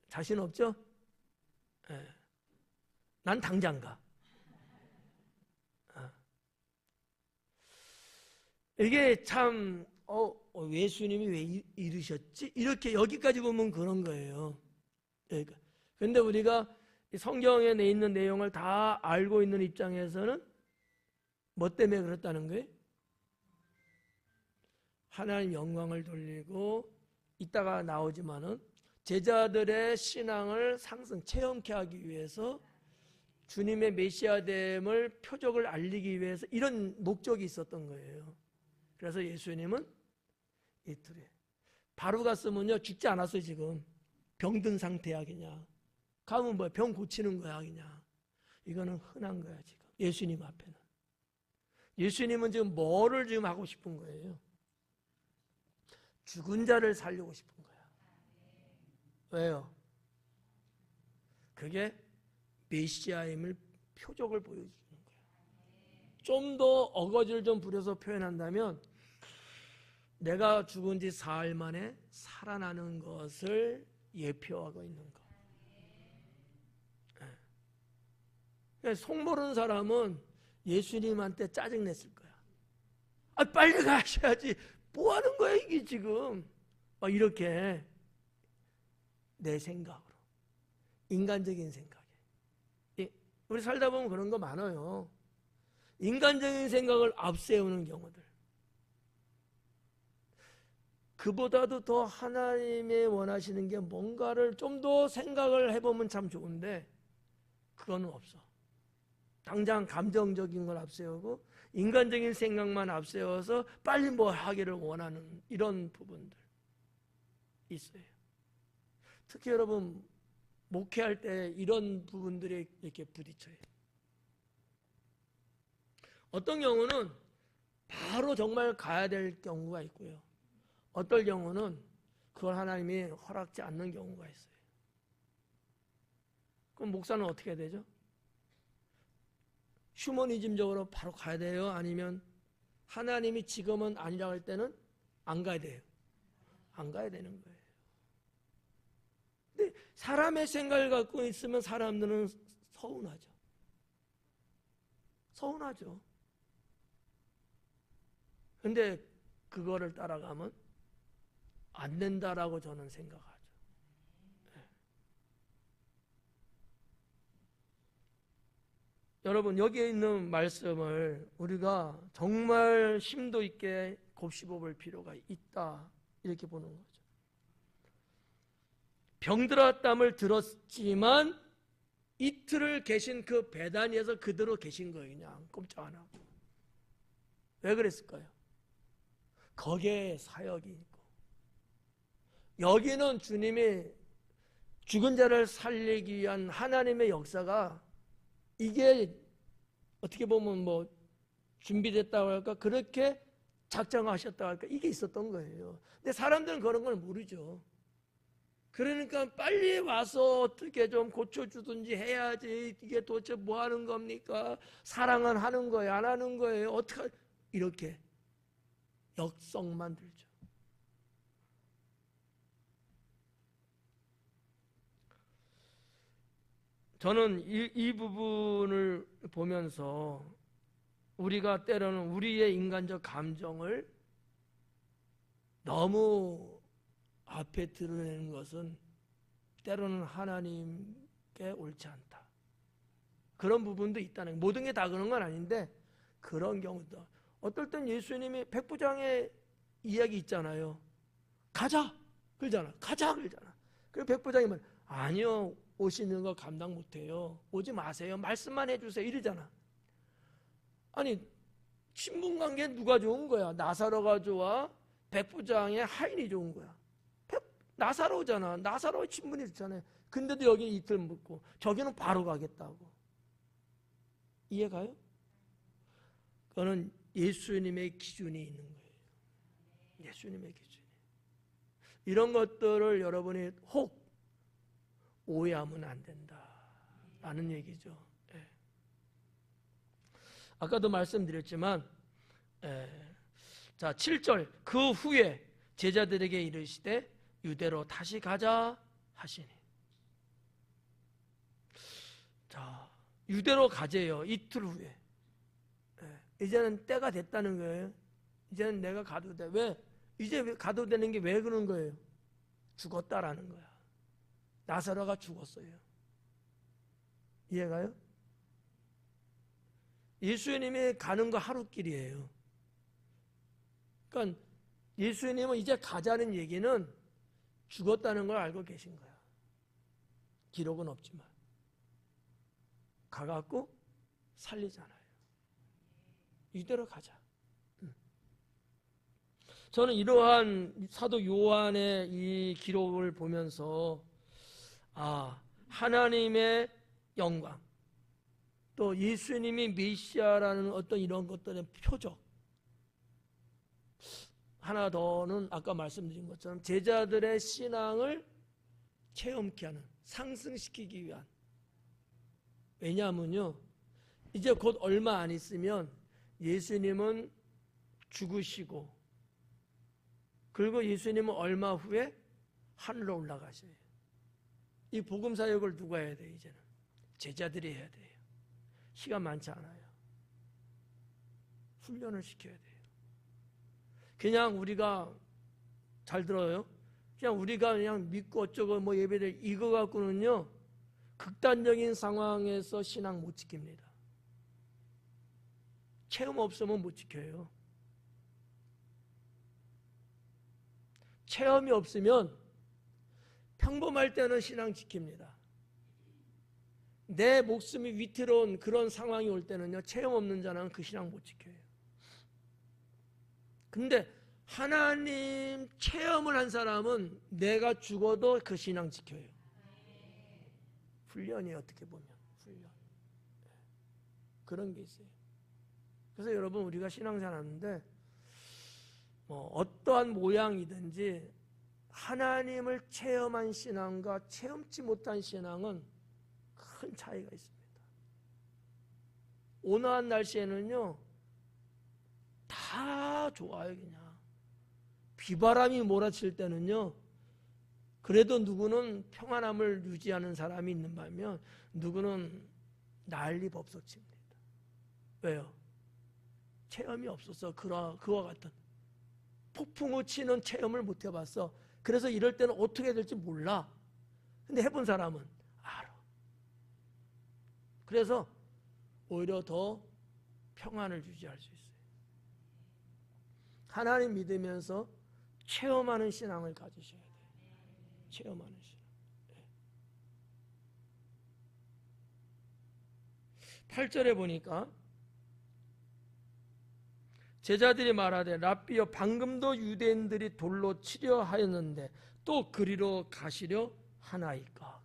자신 없죠? 예. 난 당장 가. 이게 참 예수님이 왜 이러셨지? 이렇게 여기까지 보면 그런 거예요. 그러니까. 근데 우리가 성경에 내 있는 내용을 다 알고 있는 입장에서는 뭐 때문에 그렇다는 거예요? 하나님 영광을 돌리고 이따가 나오지만은 제자들의 신앙을 체험케 하기 위해서 주님의 메시아됨을 표적을 알리기 위해서 이런 목적이 있었던 거예요. 그래서 예수님은 이틀에 바로 갔으면요 죽지 않았어요. 지금 병든 상태야. 그냥 가면 뭐야, 병 고치는 거야. 그냥 이거는 흔한 거야. 지금 예수님 앞에는. 예수님은 지금 뭐를 지금 하고 싶은 거예요? 죽은 자를 살리고 싶은 거야. 왜요? 그게 메시아임을 표적을 보여주는 거야. 좀 더 어거지를 좀 부려서 표현한다면 내가 죽은 지 사흘 만에 살아나는 것을 예표하고 있는 거. 속 모르는 사람은 예수님한테 짜증냈을 거야. 빨리 가셔야지. 뭐 하는 거야 이게 지금. 막 이렇게 내 생각으로. 인간적인 생각에. 우리 살다 보면 그런 거 많아요. 인간적인 생각을 앞세우는 경우들. 그보다도 더 하나님이 원하시는 게 뭔가를 좀 더 생각을 해보면 참 좋은데 그거는 없어. 당장 감정적인 걸 앞세우고 인간적인 생각만 앞세워서 빨리 뭐 하기를 원하는 이런 부분들 있어요. 특히 여러분 목회할 때 이런 부분들이 이렇게 부딪혀요. 어떤 경우는 바로 정말 가야 될 경우가 있고요. 어떨 경우는 그걸 하나님이 허락지 않는 경우가 있어요. 그럼 목사는 어떻게 해야 되죠? 휴머니즘적으로 바로 가야 돼요? 아니면 하나님이 지금은 아니라고 할 때는 안 가야 돼요? 안 가야 되는 거예요. 근데 사람의 생각을 갖고 있으면 사람들은 서운하죠. 서운하죠. 근데 그거를 따라가면 안 된다라고 저는 생각하죠. 여러분 여기에 있는 말씀을 우리가 정말 심도 있게 곱씹어 볼 필요가 있다, 이렇게 보는 거죠. 병들어 땀을 들었지만 이틀을 계신 그 베다니에서 그대로 계신 거예요. 그냥 꼼짝 안 하고. 왜 그랬을까요? 거기에 사역이 있고, 여기는 주님이 죽은 자를 살리기 위한 하나님의 역사가, 이게 어떻게 보면 뭐 준비됐다고 할까, 그렇게 작정하셨다고 할까, 이게 있었던 거예요. 근데 사람들은 그런 걸 모르죠. 그러니까 빨리 와서 어떻게 좀 고쳐주든지 해야지, 이게 도대체 뭐 하는 겁니까? 사랑은 하는 거예요, 안 하는 거예요? 어떻게, 이렇게 역성만 들죠. 저는 이 부분을 보면서 우리가 때로는 우리의 인간적 감정을 너무 앞에 드러내는 것은 때로는 하나님께 옳지 않다, 그런 부분도 있다는 거예요. 모든 게 다 그런 건 아닌데 그런 경우도. 어떨 땐 예수님이 백부장의 이야기 있잖아요. 가자 그러잖아. 가자 그러잖아. 그리고 백부장이 말, 아니요, 오시는 거 감당 못해요, 오지 마세요, 말씀만 해주세요, 이러잖아. 아니, 친분관계 누가 좋은 거야? 나사로가 좋아? 백부장의 하인이 좋은 거야? 나사로잖아. 나사로의 친분이 좋잖아요. 근데도 여기 이틀 묵고 저기는 바로 가겠다고. 이해가요? 그거는 예수님의 기준이 있는 거예요. 예수님의 기준이. 이런 것들을 여러분이 혹 오해하면 안 된다라는 얘기죠. 예. 아까도 말씀드렸지만, 자 7절, 그 후에 제자들에게 이르시되 유대로 다시 가자 하시니. 자, 유대로 가재요. 이틀 후에. 이제는 때가 됐다는 거예요. 이제는 내가 가도 돼. 왜? 이제 가도 되는 게 왜 그런 거예요? 죽었다라는 거야. 나사로가 죽었어요. 이해가요? 예수님이 가는 거 하루길이에요. 그러니까 예수님은 이제 가자는 얘기는 죽었다는 걸 알고 계신 거야. 기록은 없지만 가갖고 살리잖아요. 이대로 가자. 저는 이러한 사도 요한의 이 기록을 보면서, 하나님의 영광, 또 예수님이 메시아라는 어떤 이런 것들의 표적, 하나 더는 아까 말씀드린 것처럼 제자들의 신앙을 체험케 하는, 상승시키기 위한. 왜냐하면요, 이제 곧 얼마 안 있으면 예수님은 죽으시고, 그리고 예수님은 얼마 후에 하늘로 올라가셔요. 이 복음 사역을 누가 해야 돼요? 이제는 제자들이 해야 돼요. 시간 많지 않아요. 훈련을 시켜야 돼요. 그냥 우리가, 잘 들어요? 그냥 우리가 그냥 믿고 어쩌고 뭐 예배를, 이거 갖고는요 극단적인 상황에서 신앙 못 지킵니다. 체험 없으면 못 지켜요. 체험이 없으면 평범할 때는 신앙 지킵니다. 내 목숨이 위태로운 그런 상황이 올 때는요, 체험 없는 자는 그 신앙 못 지켜요. 근데 하나님 체험을 한 사람은 내가 죽어도 그 신앙 지켜요. 훈련이, 어떻게 보면 훈련. 그런 게 있어요. 그래서 여러분, 우리가 신앙생활 하는데 어떠한 모양이든지 하나님을 체험한 신앙과 체험치 못한 신앙은 큰 차이가 있습니다. 온화한 날씨에는요 다 좋아요. 그냥 비바람이 몰아칠 때는요, 그래도 누구는 평안함을 유지하는 사람이 있는 반면 누구는 난리 법석칩니다. 왜요? 체험이 없어서. 그와 같은 폭풍우 치는 체험을 못 해봤어. 그래서 이럴 때는 어떻게 될지 몰라. 근데 해본 사람은 알아. 그래서 오히려 더 평안을 유지할 수 있어요. 하나님 믿으면서 체험하는 신앙을 가지셔야 돼요. 체험하는 신앙. 8절에 보니까 제자들이 말하되 랍비여 방금도 유대인들이 돌로 치려 하였는데 또 그리로 가시려 하나이까.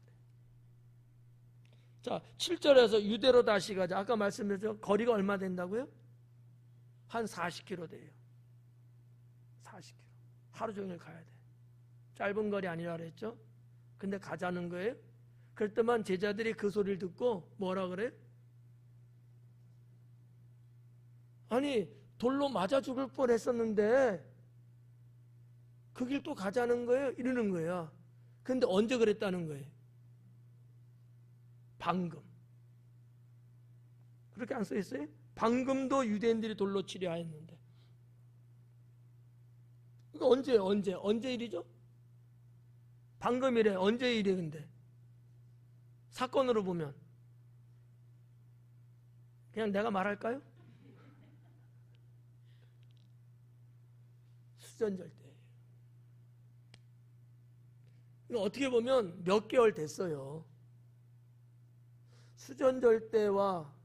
자, 7절에서 유대로 다시 가자. 아까 말씀드렸죠. 거리가 얼마 된다고요? 한 40km 돼요. 40km. 하루 종일 가야 돼. 짧은 거리 아니라 그랬죠? 근데 가자는 거예요. 그럴 때만 제자들이 그 소리를 듣고 뭐라 그래? 아니, 돌로 맞아 죽을 뻔했었는데 그 길 또 가자는 거예요? 이러는 거예요. 근데 언제 그랬다는 거예요? 방금. 그렇게 안 써 있어요? 방금도 유대인들이 돌로 치려 했는데. 이거 언제 일이죠? 방금이래. 언제 일이 근데? 사건으로 보면 그냥 내가 말할까요? 수전절 때. 이거 어떻게 보면 몇 개월 됐어요. 수전절 때와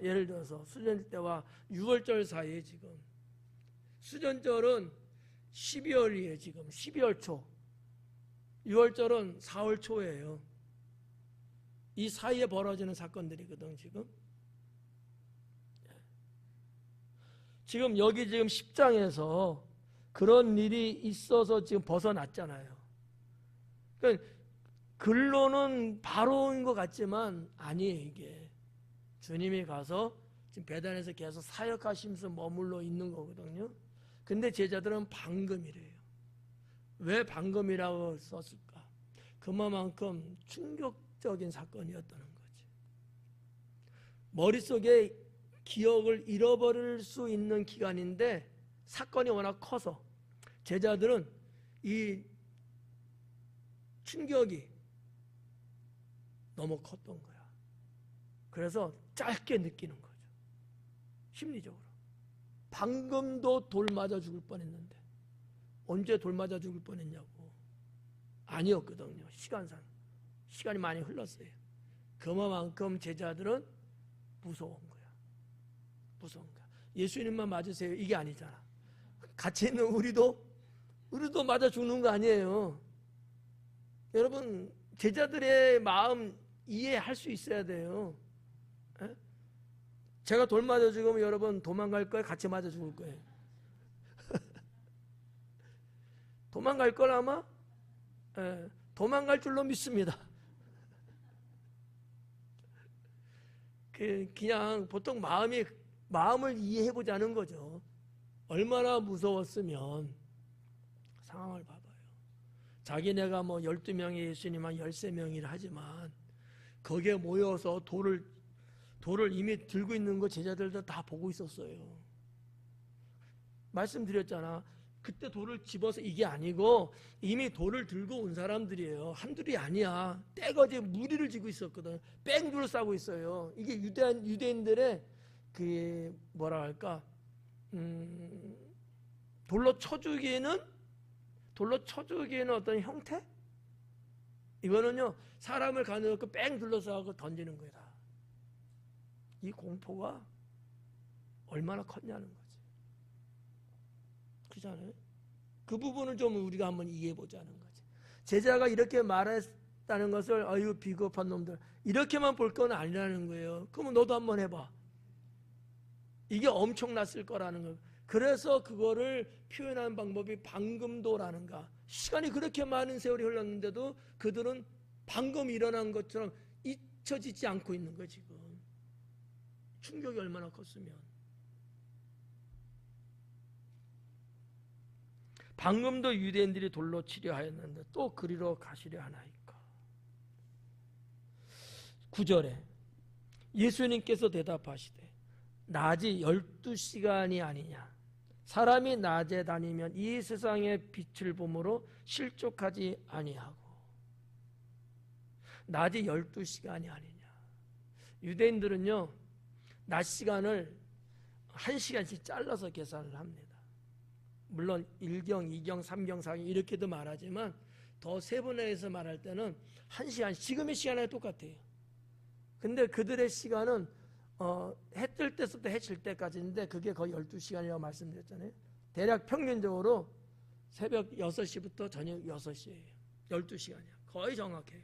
예를 들어서 수전절 때와 6월절 사이에 지금 수전절은 12월이에요. 지금 12월 초. 6월절은 4월 초예요. 이 사이에 벌어지는 사건들이거든. 지금 여기 지금 10장에서 그런 일이 있어서 지금 벗어났잖아요. 그러니까 글로는 바로인 것 같지만 아니에요. 이게 주님이 가서 지금 배단에서 계속 사역하시면서 머물러 있는 거거든요. 근데 제자들은 방금이래요. 왜 방금이라고 썼을까? 그만큼 충격적인 사건이었다는 거지. 머릿속에 기억을 잃어버릴 수 있는 기간인데 사건이 워낙 커서 제자들은 이 충격이 너무 컸던 거야. 그래서 짧게 느끼는 거죠. 심리적으로. 방금도 돌 맞아 죽을 뻔했는데 언제 돌 맞아 죽을 뻔했냐고. 아니었거든요. 시간이 많이 흘렀어요. 그만큼 제자들은 무서운 거야. 예수님만 맞으세요. 이게 아니잖아. 같이 있는 우리도 맞아 죽는 거 아니에요. 여러분, 제자들의 마음 이해할 수 있어야 돼요. 에? 제가 돌 맞아 죽으면 여러분 도망갈 거예요? 같이 맞아 죽을 거예요? 도망갈 걸 아마? 도망갈 줄로 믿습니다. 그냥 보통 마음을 이해해보자는 거죠. 얼마나 무서웠으면 상황을 봐봐요. 자기네가 12명이 예수님 한 13명이라 하지만 거기에 모여서 돌을 이미 들고 있는 거 제자들도 다 보고 있었어요. 말씀드렸잖아. 그때 돌을 집어서 이게 아니고 이미 돌을 들고 온 사람들이에요. 한둘이 아니야. 떼거지 무리를 지고 있었거든. 뺑 둘러싸고 있어요. 이게 유대인들의 그 뭐라 할까? 돌로 쳐주기에는 어떤 형태? 이거는요, 사람을 가둬놓고 뺑 둘러싸고 던지는 거야. 이 공포가 얼마나 컸냐는 거지. 그렇잖아요? 그 부분을 좀 우리가 한번 이해해보자는 거지. 제자가 이렇게 말했다는 것을 아유 비겁한 놈들 이렇게만 볼 건 아니라는 거예요. 그러면 너도 한번 해봐. 이게 엄청났을 거라는 거예요. 그래서 그거를 표현하는 방법이 방금도라는가. 시간이 그렇게 많은 세월이 흘렀는데도 그들은 방금 일어난 것처럼 잊혀지지 않고 있는 거예요. 지금 충격이 얼마나 컸으면. 방금도 유대인들이 돌로 치려 하였는데 또 그리로 가시려 하나이까. 9절에 예수님께서 대답하시되 낮이 12시간이 아니냐. 사람이 낮에 다니면 이 세상의 빛을 보므로 실족하지 아니하고. 낮이 12시간이 아니냐. 유대인들은요, 낮 시간을 1시간씩 잘라서 계산을 합니다. 물론 1경, 2경, 3경, 4경 이렇게도 말하지만 더 세분화해서 말할 때는 1시간, 지금의 시간하고 똑같아요. 근데 그들의 시간은 해 뜰 때부터 해 질 때까지인데 그게 거의 12시간이라고 말씀드렸잖아요. 대략 평균적으로 새벽 6시부터 저녁 6시예요. 12시간이야. 거의 정확해요.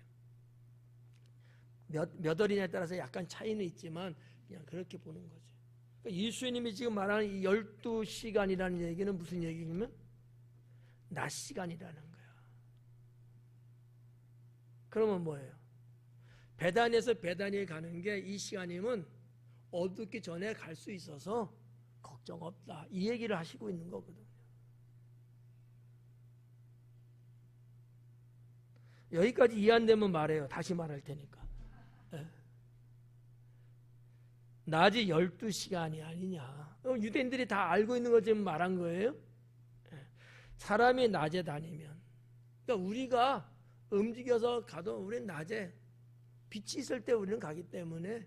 몇 월이냐에 따라서 약간 차이는 있지만 그냥 그렇게 보는 거죠. 그러니까 예수님이 지금 말하는 이 12시간이라는 얘기는 무슨 얘기냐면 낮 시간이라는 거야. 그러면 뭐예요? 베다니에서 베다니에 가는 게 이 시간이면 어둡기 전에 갈 수 있어서 걱정 없다. 이 얘기를 하시고 있는 거거든요. 여기까지 이해 안 되면 말해요. 다시 말할 테니까. 낮이 12시간이 아니냐. 유대인들이 다 알고 있는 걸 지금 말한 거예요. 사람이 낮에 다니면, 그러니까 우리가 움직여서 가도 우리는 낮에 빛이 있을 때 우리는 가기 때문에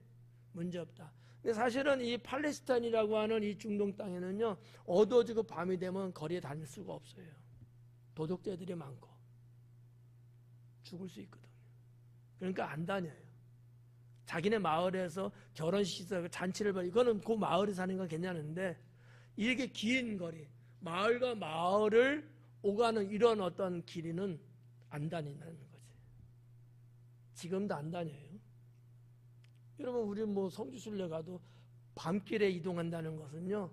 문제 없다. 근데 사실은 이 팔레스타인이라고 하는 이 중동 땅에는요, 어두워지고 밤이 되면 거리에 다닐 수가 없어요. 도적자들이 많고 죽을 수 있거든요. 그러니까 안 다녀요. 자기네 마을에서 결혼식에서 잔치를 벌이고, 이거는 그 마을에 사는 건 괜찮은데 이렇게 긴 거리, 마을과 마을을 오가는 이런 어떤 길이는 안 다닌다는 거지. 지금도 안 다녀요. 여러분, 우리 뭐 성지순례 가도 밤길에 이동한다는 것은요,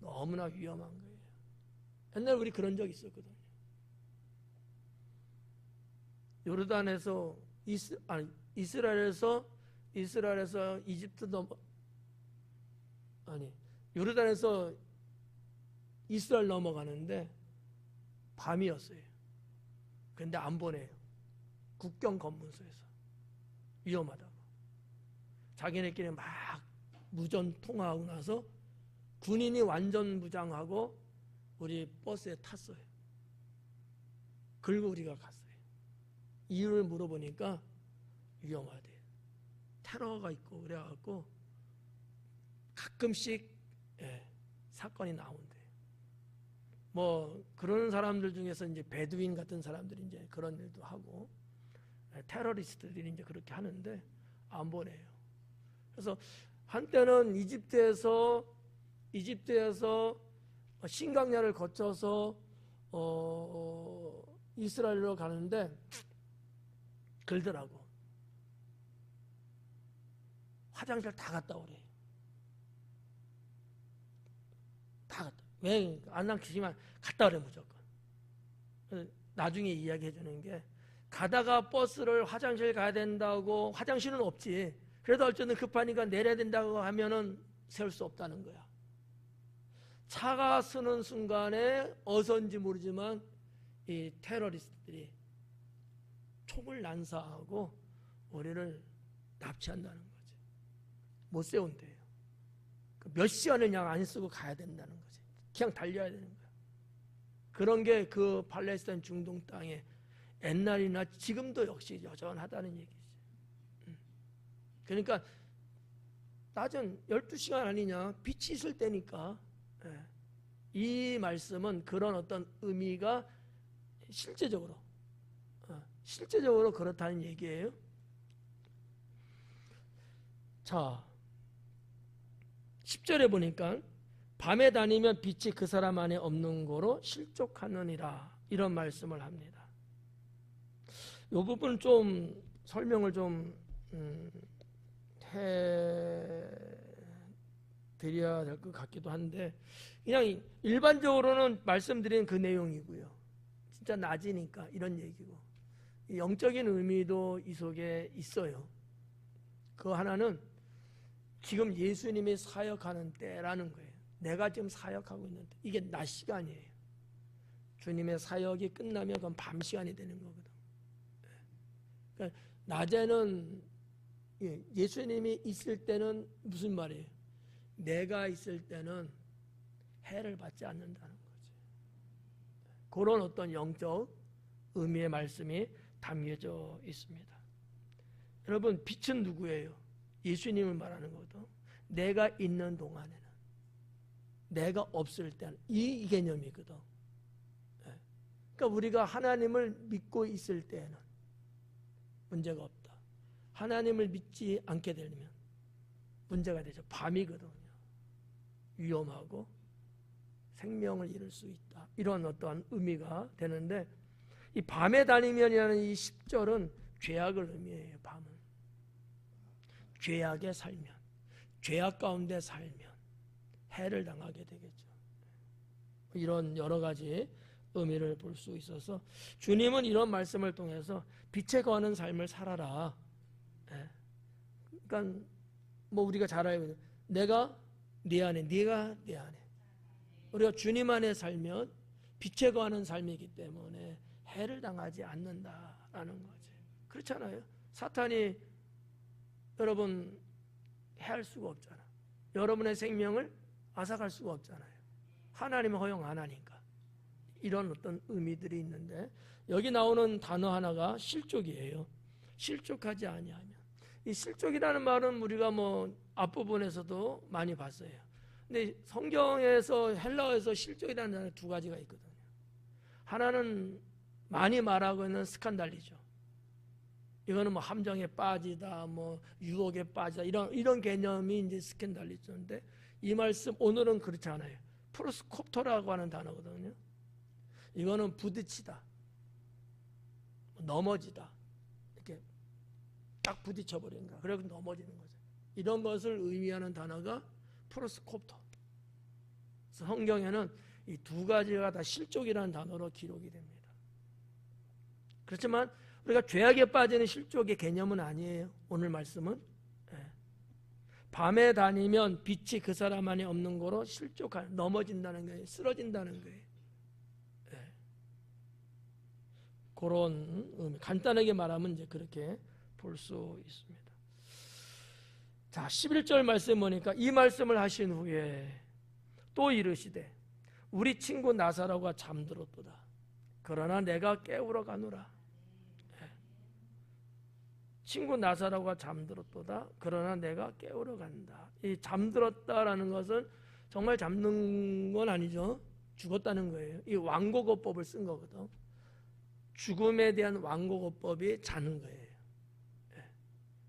너무나 위험한 거예요. 옛날에 우리 그런 적 있었거든요. 요르단에서 이스라엘에서 이집트 요르단에서 이스라엘 넘어가는데 밤이었어요. 근데 안 보내요. 국경 검문소에서. 위험하다고. 자기네끼리 막 무전 통화하고 나서 군인이 완전 무장하고 우리 버스에 탔어요. 그리고 우리가 갔어요. 이유를 물어보니까 위험하대. 테러가 있고 그래갖고 가끔씩 사건이 나온대. 뭐 그런 사람들 중에서 이제 베두인 같은 사람들이 이제 그런 일도 하고 테러리스트들이 이제 그렇게 하는데 안 보내요. 그래서 한때는 이집트에서 신강야를 거쳐서 이스라엘로 가는데 그러더라고. 화장실 다 갔다 오래. 다 갔다. 왜 안 남기지만 갔다 오래 무조건. 나중에 이야기해 주는 게, 가다가 버스를 화장실 가야 된다고, 화장실은 없지. 그래도 어쨌든 급하니까 내려야 된다고 하면은 세울 수 없다는 거야. 차가 서는 순간에 어선지 모르지만 이 테러리스트들이 총을 난사하고 우리를 납치한다는 거지. 못 세운대요. 몇 시간을 그냥 안 쓰고 가야 된다는 거지. 그냥 달려야 되는 거야. 그런 게 그 팔레스타인 중동 땅에 옛날이나 지금도 역시 여전하다는 얘기지. 그러니까 낮은 12시간 아니냐, 빛이 있을 때니까. 이 말씀은 그런 어떤 의미가 실제적으로 그렇다는 얘기예요. 자, 10절에 보니까 밤에 다니면 빛이 그 사람 안에 없는 거로 실족하느니라, 이런 말씀을 합니다. 이 부분 좀 설명을 좀 해드려야 될 것 같기도 한데, 그냥 일반적으로는 말씀드린 그 내용이고요. 진짜 낮이니까 이런 얘기고, 영적인 의미도 이 속에 있어요. 그 하나는 지금 예수님이 사역하는 때라는 거예요. 내가 지금 사역하고 있는 때, 이게 낮 시간이에요. 주님의 사역이 끝나면 그건 밤 시간이 되는 거거든. 그러니까 낮에는, 예수님이 있을 때는 무슨 말이에요? 내가 있을 때는 해를 받지 않는다는 거지. 그런 어떤 영적 의미의 말씀이 담겨져 있습니다. 여러분, 빛은 누구예요? 예수님을 말하는 거거든. 내가 있는 동안에는, 내가 없을 때는, 이 개념이거든. 그러니까 우리가 하나님을 믿고 있을 때에는 문제가 없다. 하나님을 믿지 않게 되면 문제가 되죠. 밤이거든요. 위험하고 생명을 잃을 수 있다. 이런 어떠한 의미가 되는데, 이 밤에 다니면이라는 이 10절은 죄악을 의미해요. 밤은 죄악에 살면, 죄악 가운데 살면 해를 당하게 되겠죠. 이런 여러 가지 의미를 볼 수 있어서 주님은 이런 말씀을 통해서 빛에 거하는 삶을 살아라. 그러니까 뭐 우리가 잘 알고 있는, 내가 네 안에, 네가 내 안에, 우리가 주님 안에 살면 빛에 거하는 삶이기 때문에 해를 당하지 않는다라는 거지. 그렇잖아요. 사탄이 여러분 해할 수가 없잖아. 여러분의 생명을 앗아갈 수가 없잖아요. 하나님은 허용 안 하니까. 이런 어떤 의미들이 있는데, 여기 나오는 단어 하나가 실족이에요. 실족하지 아니하면. 이 실족이라는 말은 우리가 뭐 앞부분에서도 많이 봤어요. 근데 성경에서, 헬라어에서 실족이라는 단어 두 가지가 있거든요. 하나는 많이 말하고 있는 스칸달리죠. 이거는 뭐 함정에 빠지다, 뭐 유혹에 빠지다, 이런 개념이 이제 스캔달리스인데, 이 말씀 오늘은 그렇지 않아요. 프로스콥토라고 하는 단어거든요. 이거는 부딪히다, 넘어지다, 이렇게 딱 부딪혀버리는 거야. 그래서 넘어지는 거죠. 이런 것을 의미하는 단어가 프로스콥토. 성경에는 이 두 가지가 다 실족이라는 단어로 기록이 됩니다. 그렇지만 우리가 죄악에 빠지는 실족의 개념은 아니에요. 오늘 말씀은 밤에 다니면 빛이 그 사람 안에 없는 거로 실족할, 넘어진다는 거예요. 쓰러진다는 거예요. 그런 의미, 간단하게 말하면 이제 그렇게 볼 수 있습니다. 자, 11절 말씀 보니까, 이 말씀을 하신 후에 또 이르시되 우리 친구 나사로가 잠들었도다. 그러나 내가 깨우러 가노라. 친구 나사로가 잠들었도다. 그러나 내가 깨우러 간다. 이 잠들었다라는 것은 정말 잠든 건 아니죠. 죽었다는 거예요. 이 완고거법을 쓴 거거든. 죽음에 대한 완고거법이 자는 거예요.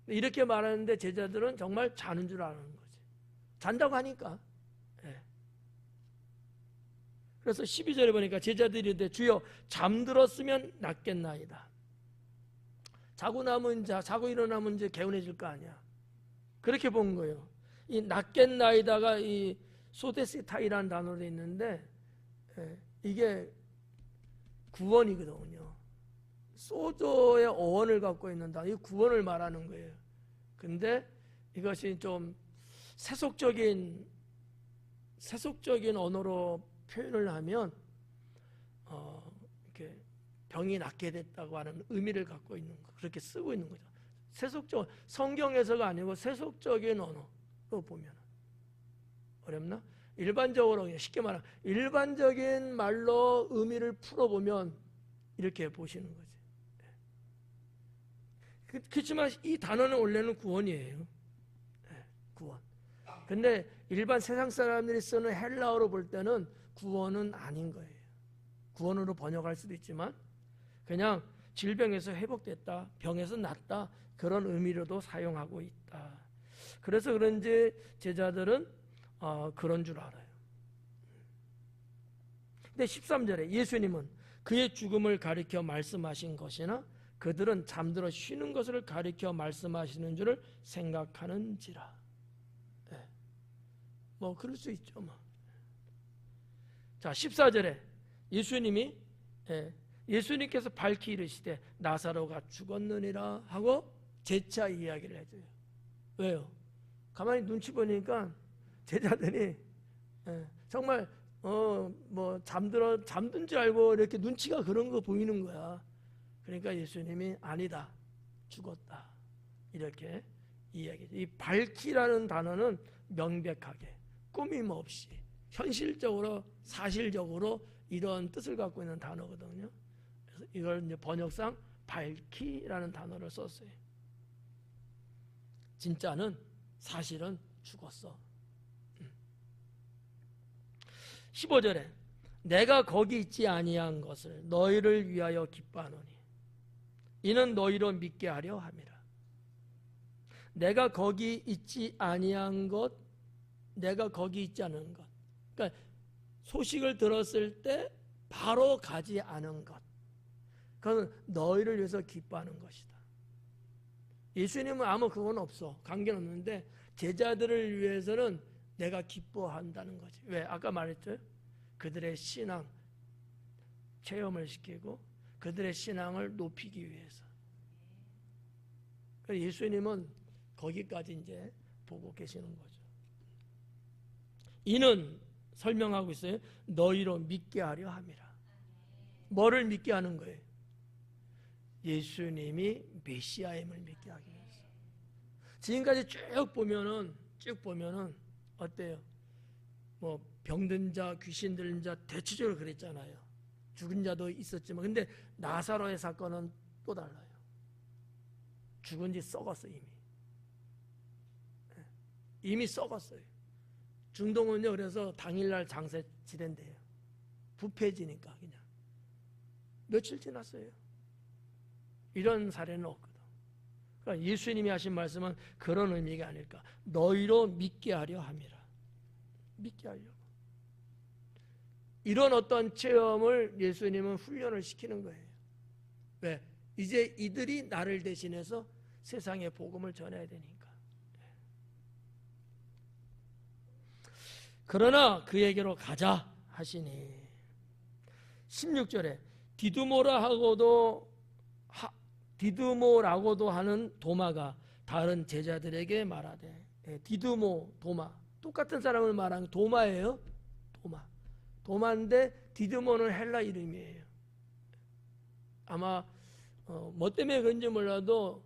이렇게 말하는데 제자들은 정말 자는 줄 아는 거지. 잔다고 하니까. 그래서 12절에 보니까 제자들이 이르되 주여 잠들었으면 낫겠나이다. 자고 일어나면 이제 개운해질 거 아니야. 그렇게 본 거예요. 이 낫겠나이다가 이 소데시타이라는 단어로 있는데, 이게 구원이거든요. 소조의 어원을 갖고 있는 단어, 이 구원을 말하는 거예요. 근데 이것이 좀 세속적인 언어로 표현을 하면 이렇게 병이 낫게 됐다고 하는 의미를 갖고 있는 거, 그렇게 쓰고 있는 거죠. 세속적, 성경에서가 아니고 세속적인 언어로 보면 어렵나? 일반적으로, 그냥 쉽게 말하면 일반적인 말로 의미를 풀어보면 이렇게 보시는 거지. 그렇지만 이 단어는 원래는 구원이에요. 구원. 근데 일반 세상 사람들이 쓰는 헬라어로 볼 때는 구원은 아닌 거예요. 구원으로 번역할 수도 있지만 그냥 질병에서 회복됐다, 병에서 낫다, 그런 의미로도 사용하고 있다. 그래서 그런지 제자들은 그런 줄 알아요. 근데 13절에 예수님은 그의 죽음을 가리켜 말씀하신 것이나 그들은 잠들어 쉬는 것을 가리켜 말씀하시는 줄을 생각하는지라. 뭐 그럴 수 있죠. 뭐. 자, 14절에 예수님께서 밝히 이르시되 나사로가 죽었느니라 하고 재차 이야기를 해줘요. 왜요? 가만히 눈치 보니까 제자들이 정말 뭐 잠든 줄 알고 이렇게 눈치가 그런 거 보이는 거야. 그러니까 예수님이 아니다, 죽었다, 이렇게 이야기죠. 이 밝히라는 단어는 명백하게, 꾸밈 없이, 현실적으로, 사실적으로 이런 뜻을 갖고 있는 단어거든요. 그래서 이걸 이제 번역상 밝히라는 단어를 썼어요. 진짜는 사실은 죽었어. 15절에 내가 거기 있지 아니한 것을 너희를 위하여 기뻐하노니 이는 너희로 믿게 하려 함이라. 내가 거기 있지 아니한 것, 내가 거기 있지 않은 것. 그러니까 소식을 들었을 때 바로 가지 않은 것. 그건 너희를 위해서 기뻐하는 것이다. 예수님은 아무 그건 없어. 관계는 없는데 제자들을 위해서는 내가 기뻐한다는 거지. 왜? 아까 말했죠. 그들의 신앙 체험을 시키고 그들의 신앙을 높이기 위해서. 예수님은 거기까지 이제 보고 계시는 거죠. 이는 설명하고 있어요. 너희로 믿게 하려 함이라. 뭐를 믿게 하는 거예요? 예수님이 메시아임을 믿게 하기 위해서. 지금까지 쭉 보면은 어때요? 뭐 병든 자, 귀신 들린 자 대체적으로 그랬잖아요. 죽은 자도 있었지만, 근데 나사로의 사건은 또 달라요. 죽은 지 썩었어 이미. 이미 썩었어요. 중동은요, 그래서 당일날 장세 지낸대요. 부패지니까 그냥. 며칠 지났어요. 이런 사례는 없거든. 그러니까 예수님이 하신 말씀은 그런 의미가 아닐까. 너희로 믿게 하려 함이라. 믿게 하려고. 이런 어떤 체험을 예수님은 훈련을 시키는 거예요. 왜? 이제 이들이 나를 대신해서 세상에 복음을 전해야 되니까. 그러나 그에게로 가자 하시니 16절에 디두모라고도 하는 도마가 다른 제자들에게 말하되, 디두모, 도마, 똑같은 사람을 말하는 도마예요. 도마인데 디두모는 헬라 이름이에요. 아마 뭐 때문에 그런지 몰라도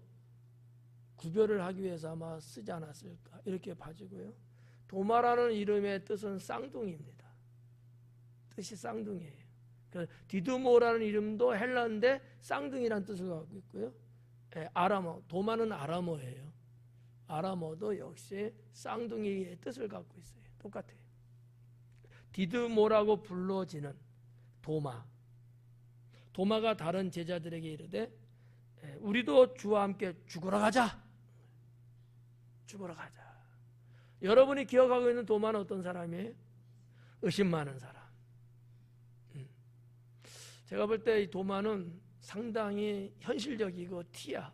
구별을 하기 위해서 아마 쓰지 않았을까 이렇게 봐지고요. 도마라는 이름의 뜻은 쌍둥이입니다. 뜻이 쌍둥이에요. 디두모라는 이름도 헬라인데 쌍둥이라는 뜻을 갖고 있고요. 아람어, 도마는 아람어예요. 아람어도 역시 쌍둥이의 뜻을 갖고 있어요. 똑같아요. 디두모라고 불러지는 도마가 다른 제자들에게 이르되, 우리도 주와 함께 죽으러 가자. 여러분이 기억하고 있는 도마는 어떤 사람이에요? 의심 많은 사람. 제가 볼 때 이 도마는 상당히 현실적이고 티야.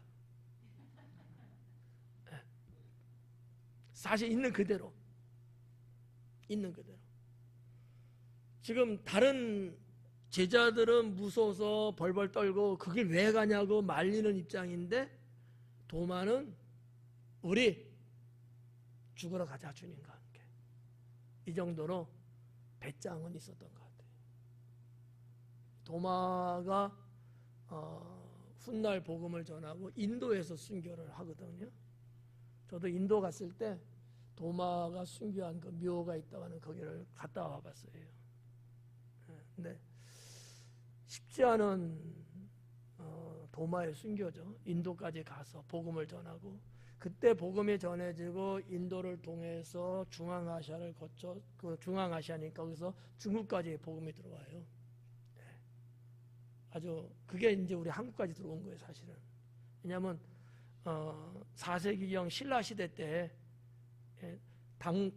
사실 있는 그대로. 지금 다른 제자들은 무서워서 벌벌 떨고 그 길 왜 가냐고 말리는 입장인데, 도마는 우리 죽으러 가자, 주님과 함께. 이 정도로 배짱은 있었던 것 같아요. 도마가 훗날 복음을 전하고 인도에서 순교를 하거든요. 저도 인도 갔을 때 도마가 순교한 그 묘가 있다고 하는 거기를 갔다 와봤어요. 근데 쉽지 않은 도마의 순교죠. 인도까지 가서 복음을 전하고, 그때 복음이 전해지고 인도를 통해서 중앙아시아를 거쳐, 그 중앙아시아니까 거기서 중국까지 복음이 들어와요. 아주 그게 이제 우리 한국까지 들어온 거예요, 사실은. 왜냐하면 4세기경 신라 시대 때,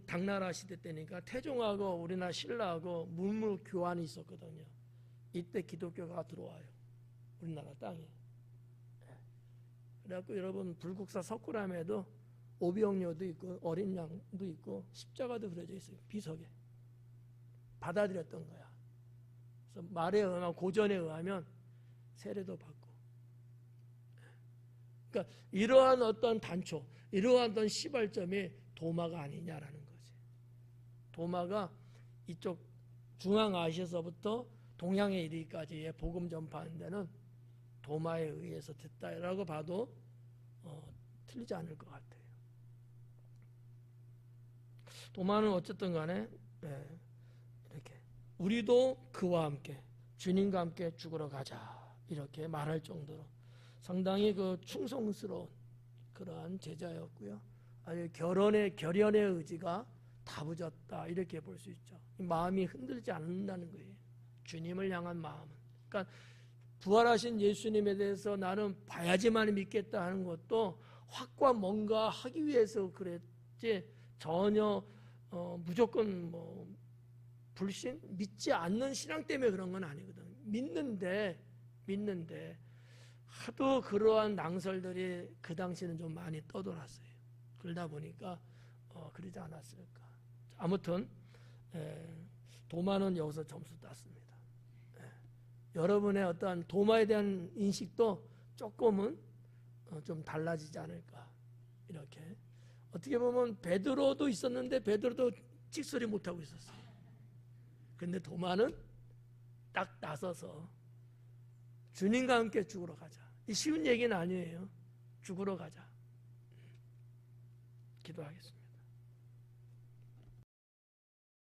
당나라 시대 때니까 태종하고 우리나라 신라하고 문무 교환이 있었거든요. 이때 기독교가 들어와요, 우리나라 땅에. 그래갖고 여러분 불국사 석굴암에도 오병료도 있고 어린 양도 있고 십자가도 그려져 있어요. 비석에 받아들였던 거야. 그래서 말에 의하면, 고전에 의하면 세례도 받고. 그러니까 이러한 어떤 단초, 이러한 어떤 시발점이 도마가 아니냐라는 거지. 도마가 이쪽 중앙아시아에서부터 동양에 이르기까지의 복음 전파하는 데는 도마에 의해서 됐다라고 봐도 틀리지 않을 것 같아요. 도마는 어쨌든 간에 이렇게 우리도 그와 함께, 주님과 함께 죽으러 가자 이렇게 말할 정도로 상당히 그 충성스러운 그러한 제자였고요. 아주 결연의 의지가 다부졌다 이렇게 볼 수 있죠. 마음이 흔들지 않는다는 거예요. 주님을 향한 마음은. 그러니까 부활하신 예수님에 대해서 나는 봐야지만 믿겠다 하는 것도 확과 뭔가 하기 위해서 그랬지 전혀 무조건 뭐 불신 믿지 않는 신앙 때문에 그런 건 아니거든. 믿는데 하도 그러한 낭설들이 그 당시에는 좀 많이 떠돌았어요. 그러다 보니까 그러지 않았을까. 아무튼 도마는 여기서 점수 땄습니다. 여러분의 어떠한 도마에 대한 인식도 조금은 좀 달라지지 않을까. 이렇게 어떻게 보면 베드로도 있었는데 베드로도 찍소리 못하고 있었어요. 근데 도마는 딱 나서서 주님과 함께 죽으러 가자. 이 쉬운 얘기는 아니에요. 죽으러 가자. 기도하겠습니다.